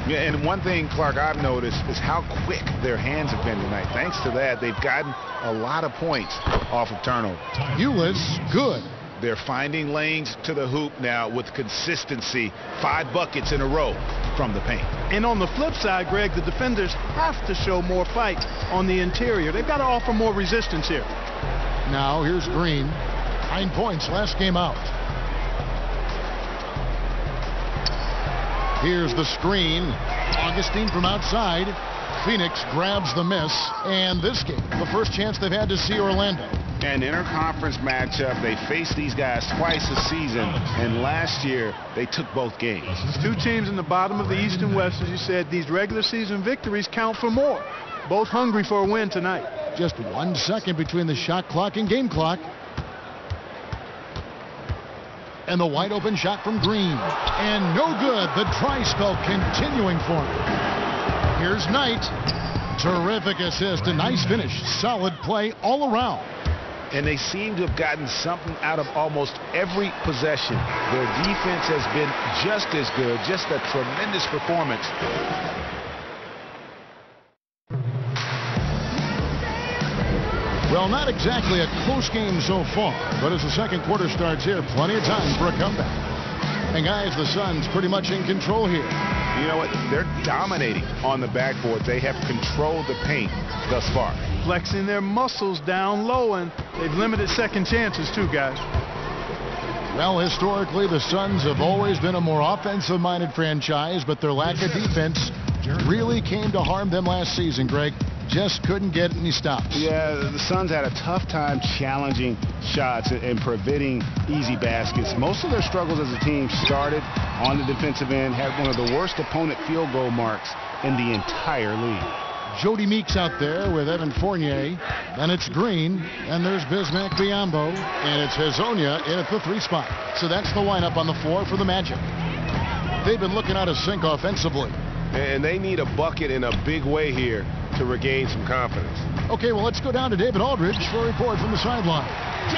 Yeah, and one thing, Clark, I've noticed is how quick their hands have been tonight. Thanks to that, they've gotten a lot of points off of turnover. Ulis, good. They're finding lanes to the hoop now with consistency. 5 buckets in a row from the paint. And on the flip side, Greg, the defenders have to show more fight on the interior. They've got to offer more resistance here. Now here's Green. 9 points last game out. Here's the screen. Augustine from outside. Phoenix grabs the miss. And this game, the first chance they've had to see Orlando. An interconference matchup. They faced these guys twice a season, and last year they took both games. 2 teams in the bottom of the East and West, as you said. These regular season victories count for more. Both hungry for a win tonight. Just 1 second between the shot clock and game clock. And the wide open shot from Green. And no good. The dry spell continuing for him. Here's Knight. Terrific assist. A nice finish. Solid play all around. And they seem to have gotten something out of almost every possession. Their defense has been just as good. Just a tremendous performance. Well, not exactly a close game so far, but as the second quarter starts here, plenty of time for a comeback. And guys, the Suns pretty much in control here. You know what? They're dominating on the backboard. They have controlled the paint thus far. Flexing their muscles down low, and they've limited second chances too, guys. Well, historically, the Suns have always been a more offensive-minded franchise, but their lack of defense really came to harm them last season, Greg. Just couldn't get any stops. Yeah, the Suns had a tough time challenging shots and preventing easy baskets. Most of their struggles as a team started on the defensive end, had one of the worst opponent field goal marks in the entire league. Jody Meeks out there with Evan Fournier. Then it's Green, and there's Bismack Biyombo, and it's Hazonia in at the 3 spot. So that's the lineup on the floor for the Magic. They've been looking out of sync offensively. And they need a bucket in a big way here to regain some confidence. Okay, well, let's go down to David Aldridge for a report from the sideline.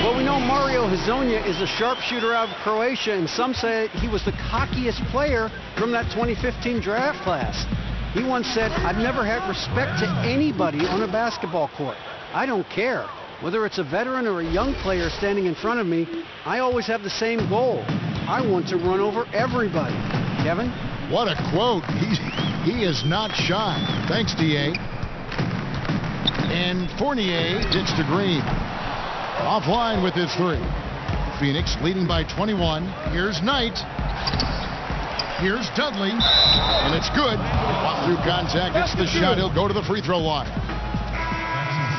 Well, we know Mario Hazonia is a sharpshooter out of Croatia, and some say he was the cockiest player from that 2015 draft class. He once said, "I've never had respect to anybody on a basketball court. I don't care. Whether it's a veteran or a young player standing in front of me, I always have the same goal. I want to run over everybody." Kevin? What a quote. He is not shy. Thanks, D.A. And Fournier gets to Green. Offline with his 3. Phoenix leading by 21. Here's Knight. Here's Dudley. And it's good. Off through contact. It's the shot. He'll go to the free throw line.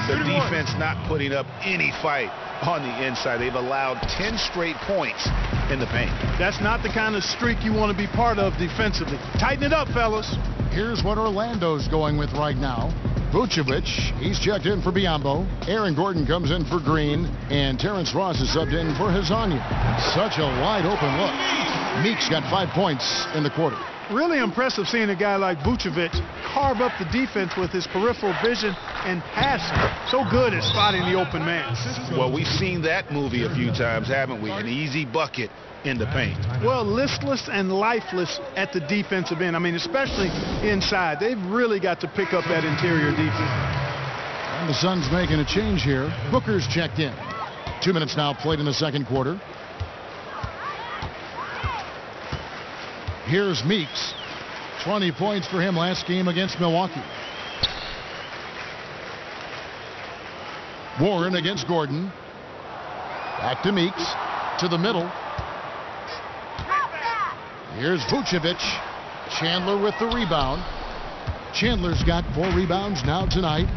The defense not putting up any fight on the inside. They've allowed 10 straight points in the paint. That's not the kind of streak you want to be part of defensively. Tighten it up, fellas. Here's what Orlando's going with right now. Vucevic, he's checked in for Biyombo. Aaron Gordon comes in for Green. And Terrence Ross is subbed in for Hezonja. Such a wide open look. Meeks got 5 points in the quarter. Really impressive seeing a guy like Vucevic carve up the defense with his peripheral vision and passing. So good at spotting the open man. Well, we've seen that movie a few times, haven't we? An easy bucket in the paint. Well, listless and lifeless at the defensive end. I mean, especially inside. They've really got to pick up that interior defense. And the Suns making a change here. Booker's checked in. 2 minutes now played in the second quarter. Here's Meeks. 20 points for him last game against Milwaukee. Warren against Gordon. Back to Meeks. To the middle. Here's Vucevic. Chandler with the rebound. Chandler's got 4 rebounds now tonight.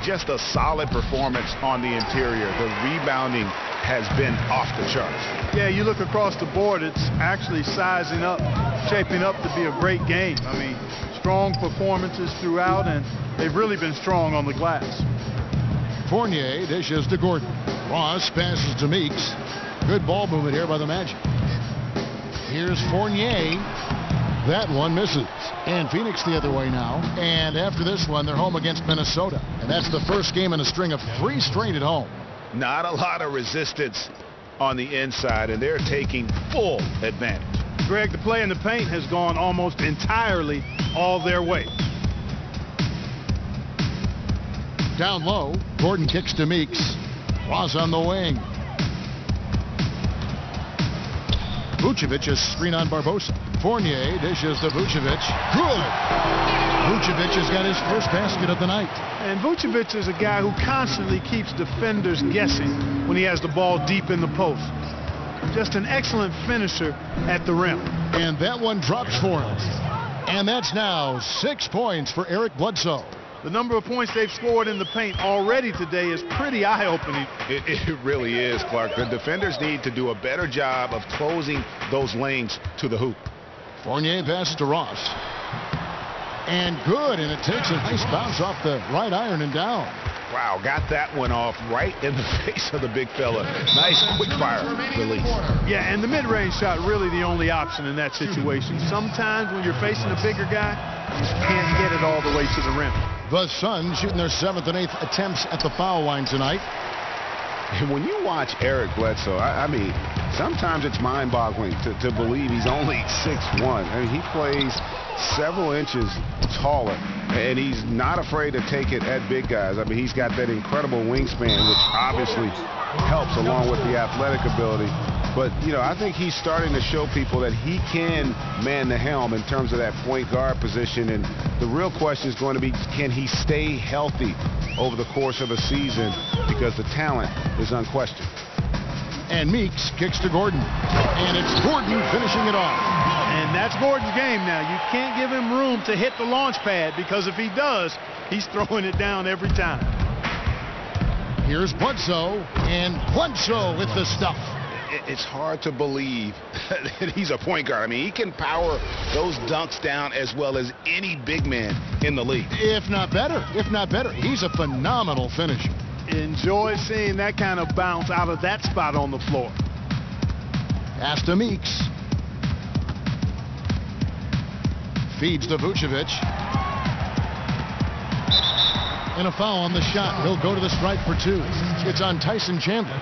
Just a solid performance on the interior. The rebounding has been off the charts. Yeah, you look across the board, it's actually sizing up, shaping up to be a great game. I mean, strong performances throughout, and they've really been strong on the glass. Fournier dishes to Gordon. Ross passes to Meeks. Good ball movement here by the Magic. Here's Fournier. That one misses. And Phoenix the other way now. And after this one, they're home against Minnesota. And that's the first game in a string of 3 straight at home. Not a lot of resistance on the inside, and they're taking full advantage. Greg, the play in the paint has gone almost entirely all their way. Down low, Gordon kicks to Meeks. Ross on the wing. Vucevic is screen on Barbosa. Fournier dishes to Vucevic. Good! Vucevic has got his first basket of the night. And Vucevic is a guy who constantly keeps defenders guessing when he has the ball deep in the post. Just an excellent finisher at the rim. And that one drops for him. And that's now 6 points for Eric Bledsoe. The number of points they've scored in the paint already today is pretty eye-opening. It really is, Clark. The defenders need to do a better job of closing those lanes to the hoop. Fournier passes to Ross. And good, and it takes a nice bounce off the right iron and down. Wow, got that one off right in the face of the big fella. Nice quick fire release. Yeah, and the mid-range shot really the only option in that situation. Sometimes when you're facing a bigger guy, you just can't get it all the way to the rim. The Suns shooting their 7th and 8th attempts at the foul line tonight. And when you watch Eric Bledsoe, I mean, sometimes it's mind-boggling to believe he's only 6'1". I mean, he plays several inches taller, and he's not afraid to take it at big guys. I mean, he's got that incredible wingspan, which obviously helps along with the athletic ability. But, you know, I think he's starting to show people that he can man the helm in terms of that point guard position. And the real question is going to be, can he stay healthy over the course of a season? Because the talent is unquestioned. And Meeks kicks to Gordon. And it's Gordon finishing it off. And that's Gordon's game now. You can't give him room to hit the launch pad, because if he does, he's throwing it down every time. Here's Bledsoe, and Bledsoe with the stuff. It's hard to believe that he's a point guard. I mean, he can power those dunks down as well as any big man in the league. If not better. He's a phenomenal finisher. Enjoy seeing that kind of bounce out of that spot on the floor. Pass to Meeks. Feeds to Vucevic. And a foul on the shot. He'll go to the stripe for 2. It's on Tyson Chandler.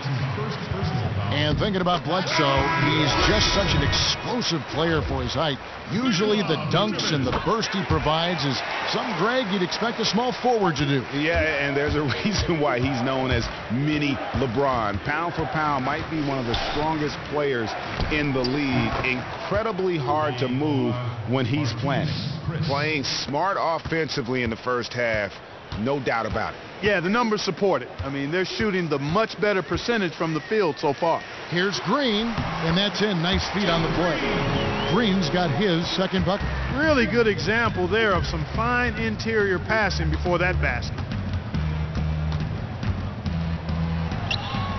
And thinking about Bledsoe, he's just such an explosive player for his height. Usually the dunks and the burst he provides is some, Greg, you'd expect a small forward to do. Yeah, and there's a reason why he's known as Mini LeBron. Pound for pound, might be one of the strongest players in the league. Incredibly hard to move when he's playing smart offensively in the first half. no doubt about it. Yeah, the numbers support it. I mean, they're shooting the much better percentage from the field so far. Here's Green, and that's in. Nice feed on the play. Green's got his second bucket. Really good example there of some fine interior passing before that basket.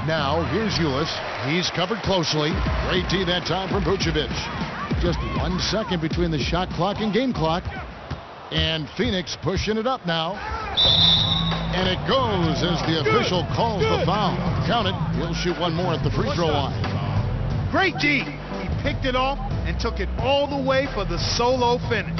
Now, here's Ulis. He's covered closely. Great D that time from Vucevic. Just 1 second between the shot clock and game clock. And Phoenix pushing it up now. And it goes as the official calls the foul. Count it. He'll shoot one more at the free throw line. Great D. He picked it off and took it all the way for the solo finish.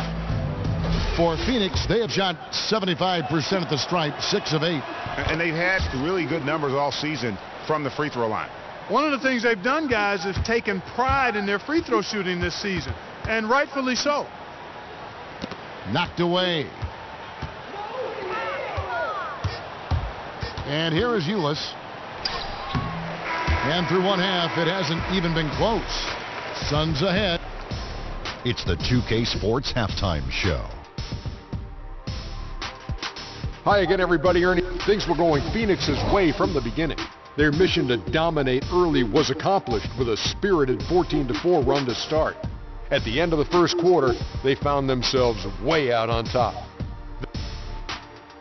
For Phoenix, they have shot 75% at the stripe, 6 of 8. And they've had really good numbers all season from the free throw line. One of the things they've done, guys, is taken pride in their free throw shooting this season, and rightfully so. Knocked away. And here is Ulis. And through one half, it hasn't even been close. Suns ahead. It's the 2K Sports Halftime Show. Hi again, everybody. Ernie, things were going Phoenix's way from the beginning. Their mission to dominate early was accomplished with a spirited 14-4 run to start. At the end of the first quarter, they found themselves way out on top.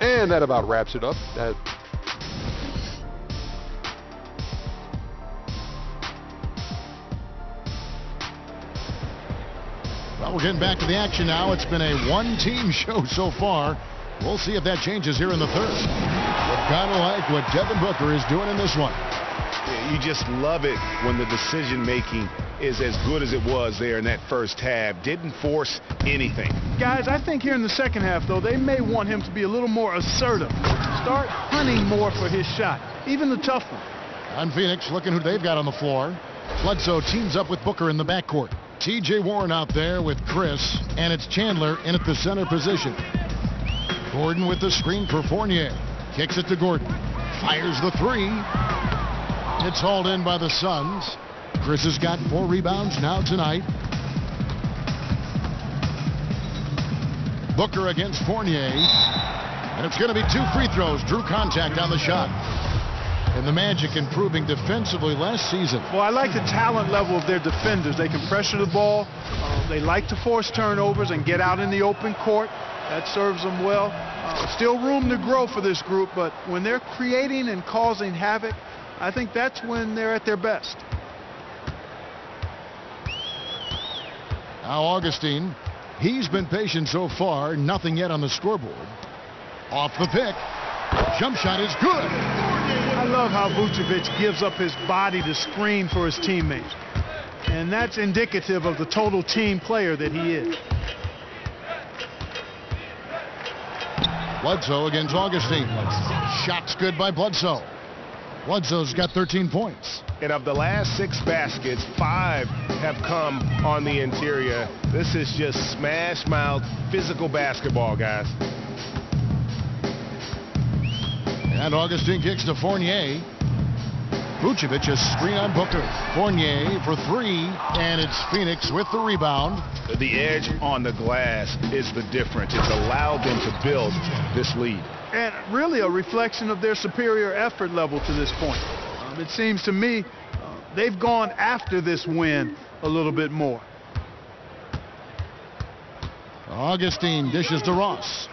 And that about wraps it up. Well, we're getting back to the action now. It's been a one-team show so far. We'll see if that changes here in the third. You've got to like what Devin Booker is doing in this one. Yeah, you just love it when the decision-making is as good as it was there in that first half. Didn't force anything. Guys, I think here in the second half, though, they may want him to be a little more assertive. Start hunting more for his shot, even the tough one. On Phoenix, looking who they've got on the floor. Bledsoe teams up with Booker in the backcourt. T.J. Warren out there with Chris, and it's Chandler in at the center position. Gordon with the screen for Fournier. Kicks it to Gordon. Fires the three. It's hauled in by the Suns. Chris has got 4 rebounds now tonight. Booker against Fournier. And it's going to be 2 free throws. Drew contact on the shot. And the Magic improving defensively last season. Well, I like the talent level of their defenders. They can pressure the ball. They like to force turnovers and get out in the open court. That serves them well. Still room to grow for this group, but when they're creating and causing havoc, I think that's when they're at their best. Now Augustine, he's been patient so far. Nothing yet on the scoreboard. Off the pick. Jump shot is good. I love how Vucevic gives up his body to screen for his teammates. And that's indicative of the total team player that he is. Bledsoe against Augustine. Shots good by Bledsoe. Bledsoe's got 13 points. And of the last 6 baskets, 5 have come on the interior. This is just smash mouth physical basketball, guys. And Augustine kicks to Fournier. Vucevic a screen on Booker. Fournier for 3, and it's Phoenix with the rebound. The edge on the glass is the difference. It's allowed them to build this lead. And really a reflection of their superior effort level to this point. It seems to me they've gone after this win a little bit more. Augustine dishes to Ross.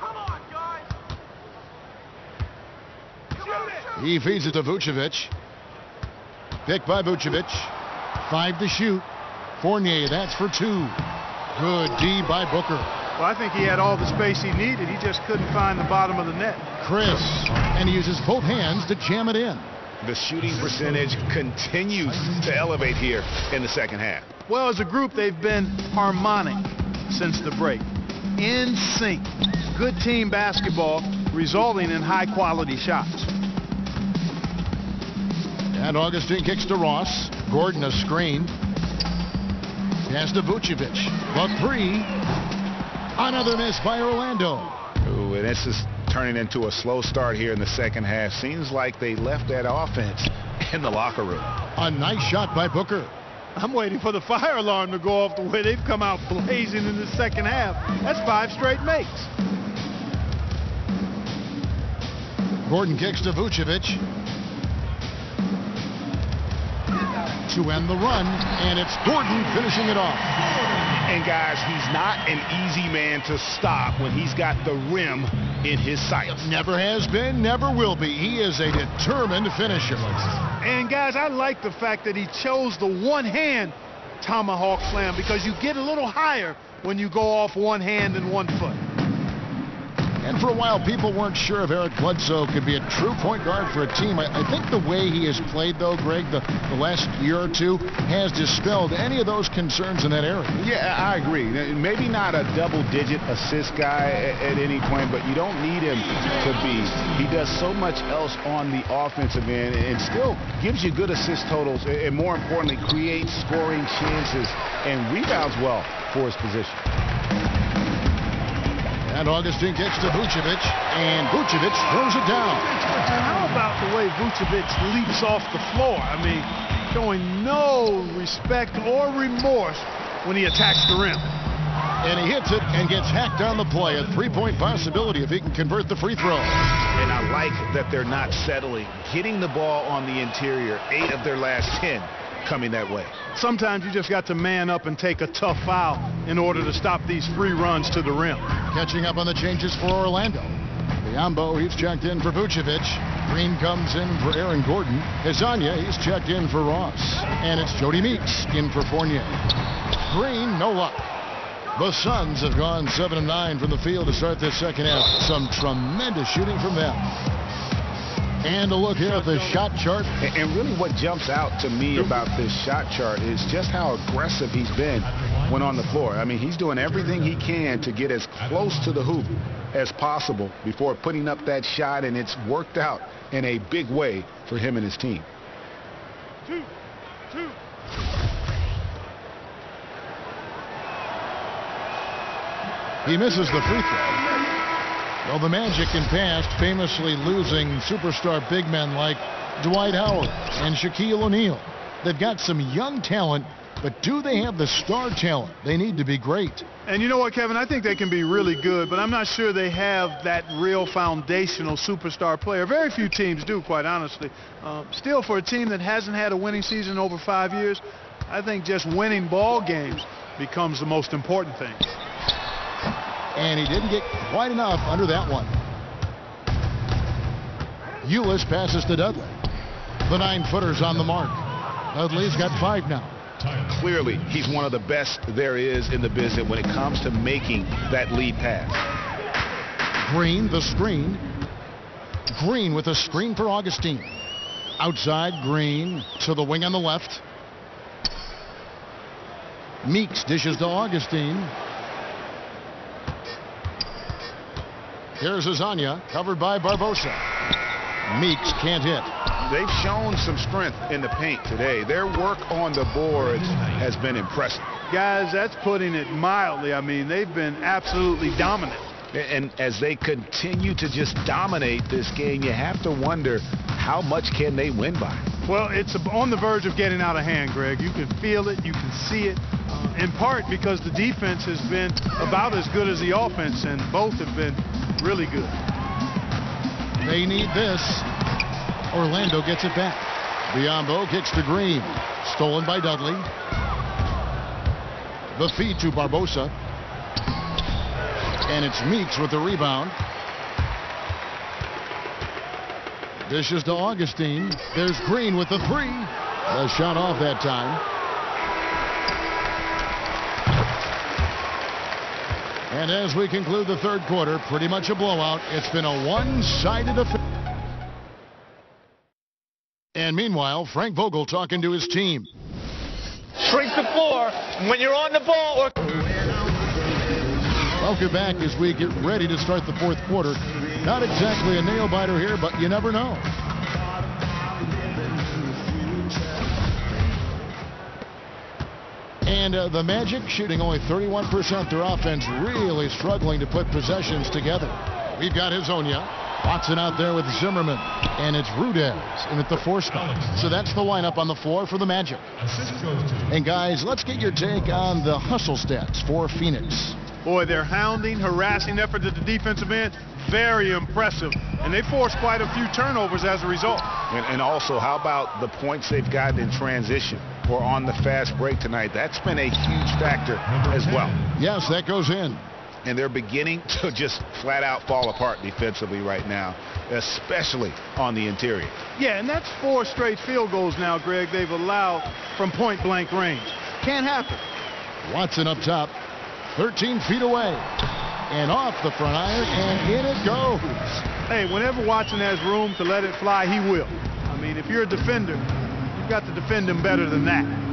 He feeds it to Vucevic. Picked by Vucevic. 5 to shoot. Fournier, that's for 2. Good D by Booker. Well, I think he had all the space he needed. He just couldn't find the bottom of the net. Chris, and he uses both hands to jam it in. The shooting percentage continues to elevate here in the second half. Well, as a group, they've been harmonic since the break. In sync. Good team basketball resulting in high-quality shots. And Augustine kicks to Ross. Gordon a screen. Pass to Vucevic. The 3. Another miss by Orlando. Ooh, and this is turning into a slow start here in the second half. Seems like they left that offense in the locker room. A nice shot by Booker. I'm waiting for the fire alarm to go off the way they've come out blazing in the second half. That's 5 straight makes. Gordon kicks to Vucevic. To end the run, and it's Gordon finishing it off. And guys, he's not an easy man to stop when he's got the rim in his sights. Never has been, never will be. He is a determined finisher. And guys, I like the fact that he chose the one-hand tomahawk slam, because you get a little higher when you go off one hand and 1 foot. And for a while, people weren't sure if Eric Bledsoe could be a true point guard for a team. I think the way he has played, though, Greg, the last year or two, has dispelled any of those concerns in that area. Yeah, I agree. Maybe not a double-digit assist guy at any point, but you don't need him to be. He does so much else on the offensive end and still gives you good assist totals, and more importantly, creates scoring chances and rebounds well for his position. And Augustine gets to Vucevic, and Vucevic throws it down. And how about the way Vucevic leaps off the floor? I mean, showing no respect or remorse when he attacks the rim. And he hits it and gets hacked on the play. A three-point possibility if he can convert the free throw. And I like that they're not settling. Getting the ball on the interior, 8 of their last 10 coming that way. Sometimes you just got to man up and take a tough foul in order to stop these free runs to the rim. Catching up on the changes for Orlando. Biombo, he's checked in for Vucevic. Green comes in for Aaron Gordon. Hezonja, he's checked in for Ross. And it's Jody Meeks in for Fournier. Green, no luck. The Suns have gone 7 of 9 from the field to start this second half. Some tremendous shooting from them. And a look here at the shot chart. And really what jumps out to me about this shot chart is just how aggressive he's been when on the floor. I mean, he's doing everything he can to get as close to the hoop as possible before putting up that shot, and it's worked out in a big way for him and his team. 2. He misses the free throw. Well, the Magic in past famously losing superstar big men like Dwight Howard and Shaquille O'Neal. They've got some young talent, but do they have the star talent? They need to be great. And you know what, Kevin? I think they can be really good, but I'm not sure they have that real foundational superstar player. Very few teams do, quite honestly. Still, for a team that hasn't had a winning season in over 5 years, I think just winning ball games becomes the most important thing. And he didn't get quite enough under that one. Ulis passes to Dudley. The 9-footer's on the mark. Dudley's got 5 now. Clearly, he's one of the best there is in the business when it comes to making that lead pass. Green, the screen. Green with a screen for Augustine. Outside, Green to the wing on the left. Meeks dishes to Augustine. Here's Hezonja, covered by Barbosa. Meeks can't hit. They've shown some strength in the paint today. Their work on the boards has been impressive. Guys, that's putting it mildly. I mean, they've been absolutely dominant. And as they continue to just dominate this game, you have to wonder how much can they win by. Well, it's on the verge of getting out of hand, Greg. You can feel it. You can see it. In part because the defense has been about as good as the offense, and both have been really good. They need this. Orlando gets it back. Biombo kicks to Green. Stolen by Dudley. The feed to Barbosa. And it's Meeks with the rebound. Dishes to Augustine. There's Green with the 3. The shot off that time. And as we conclude the third quarter, pretty much a blowout. It's been a one-sided affair. And meanwhile, Frank Vogel talking to his team. Shrink the floor when you're on the ball. Welcome back as we get ready to start the fourth quarter. Not exactly a nail-biter here, but you never know. And the Magic shooting only 31% their offense, really struggling to put possessions together. We've got Hezonja. Watson out there with Zimmerman. And it's Rudez in at the 4 spot. So that's the lineup on the floor for the Magic. And guys, let's get your take on the hustle stats for Phoenix. Boy, their hounding, harassing effort at the defensive end, very impressive. And they forced quite a few turnovers as a result. And also, how about the points they've gotten in transition or on the fast break tonight? That's been a huge factor as well. Yes, that goes in. And they're beginning to just flat out fall apart defensively right now, especially on the interior. Yeah, and that's 4 straight field goals now, Greg, they've allowed from point-blank range. Can't happen. Watson up top, 13 feet away, and off the front iron, and in it goes. Hey, whenever Watson has room to let it fly, he will. I mean, if you're a defender, you've got to defend him better than that.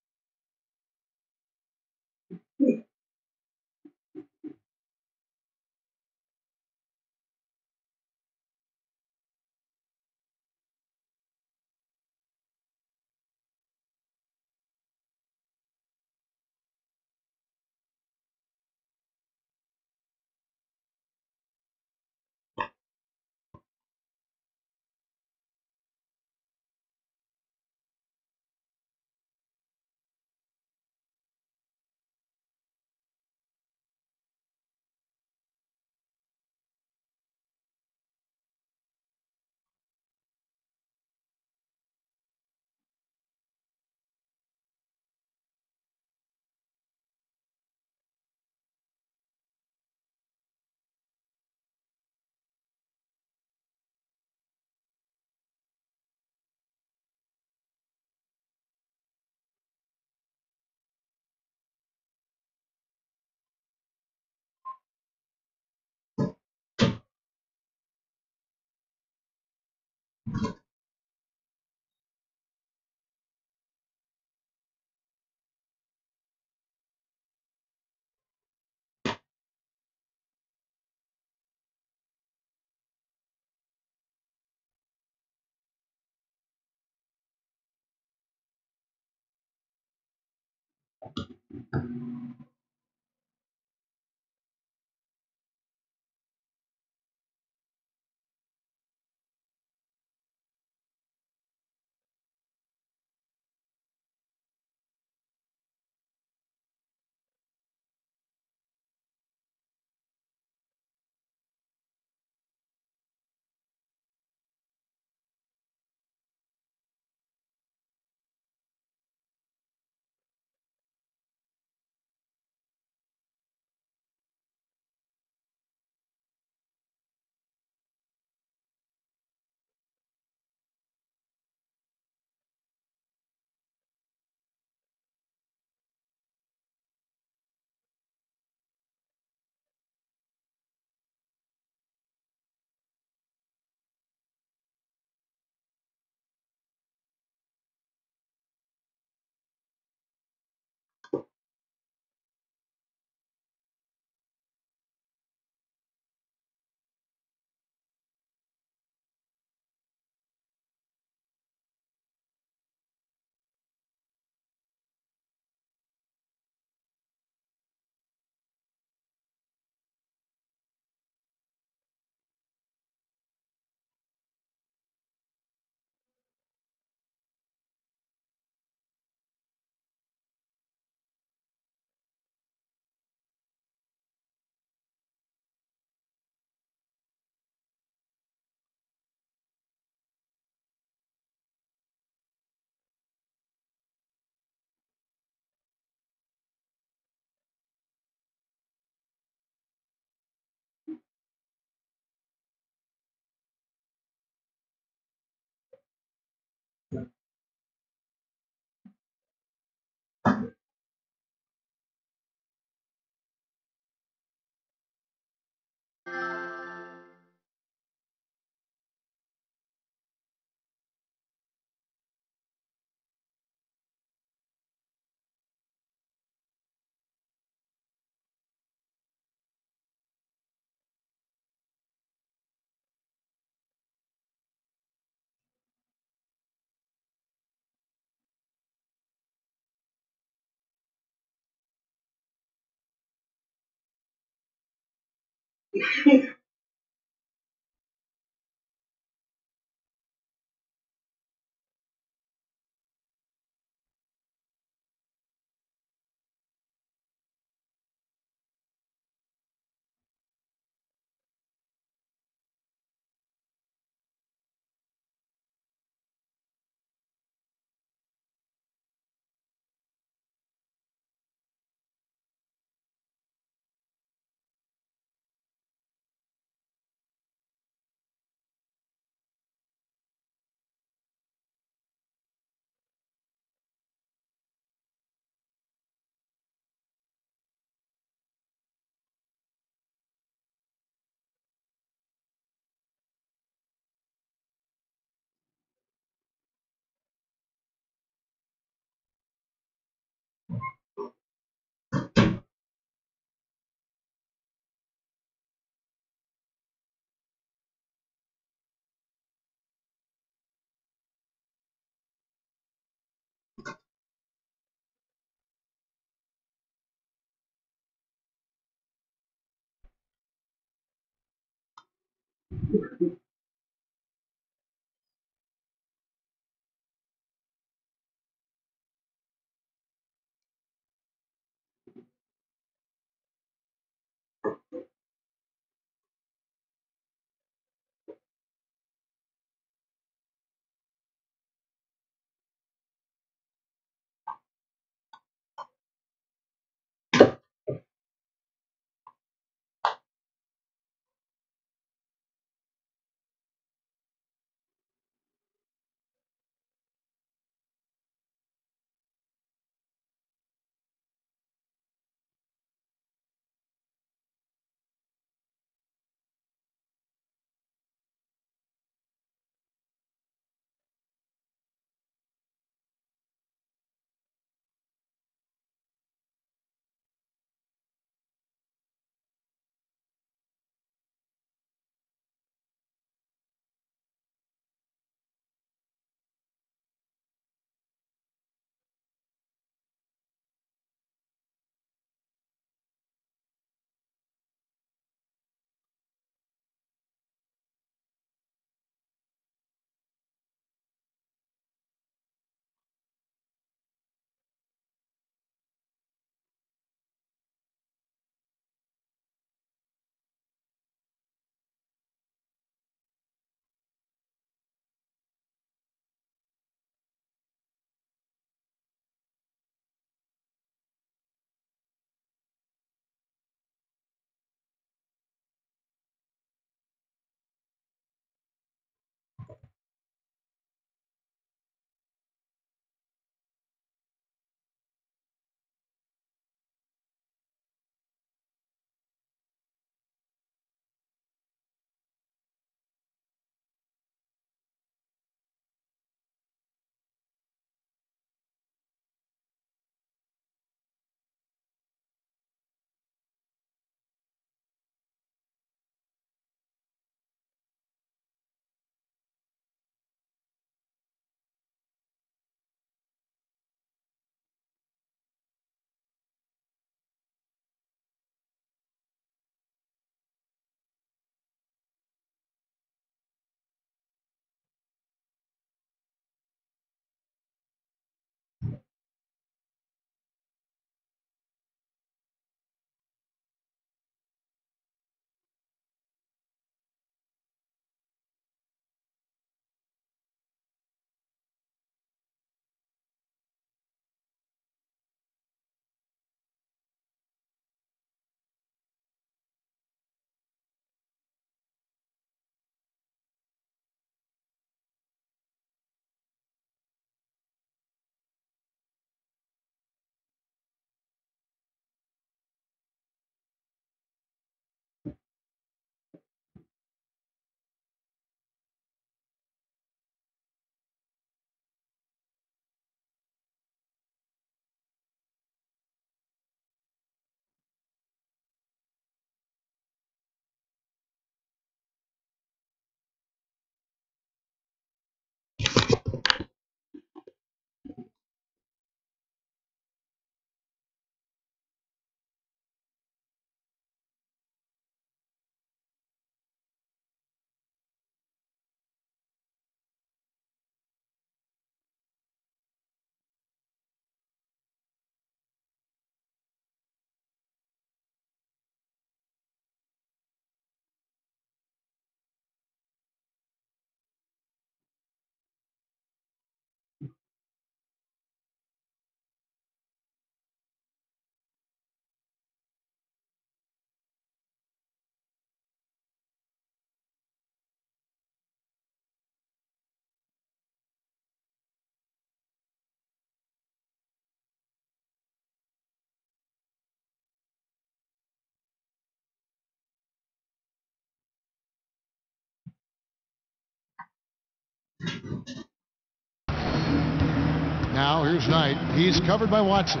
Now here's Knight. He's covered by Watson.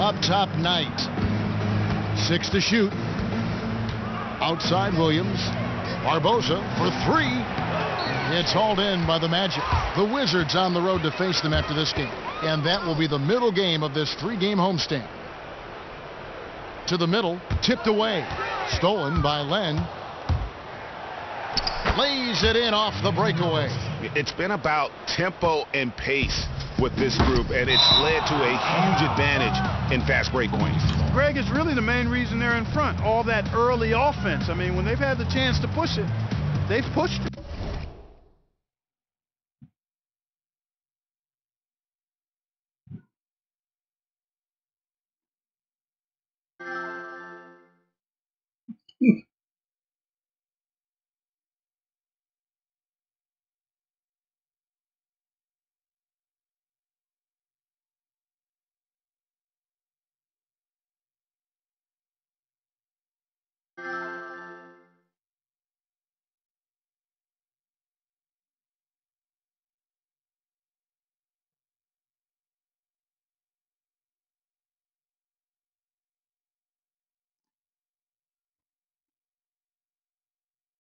Up top, Knight. 6 to shoot. Outside, Williams. Barbosa for 3. It's hauled in by the Magic. The Wizards on the road to face them after this game. And that will be the middle game of this 3-game homestand. to the middle, tipped away. Stolen by Len. Lays it in off the breakaway. It's been about tempo and pace with this group, and it's led to a huge advantage in fast break points. Greg, is really the main reason they're in front. All that early offense. I mean, when they've had the chance to push it, they've pushed it.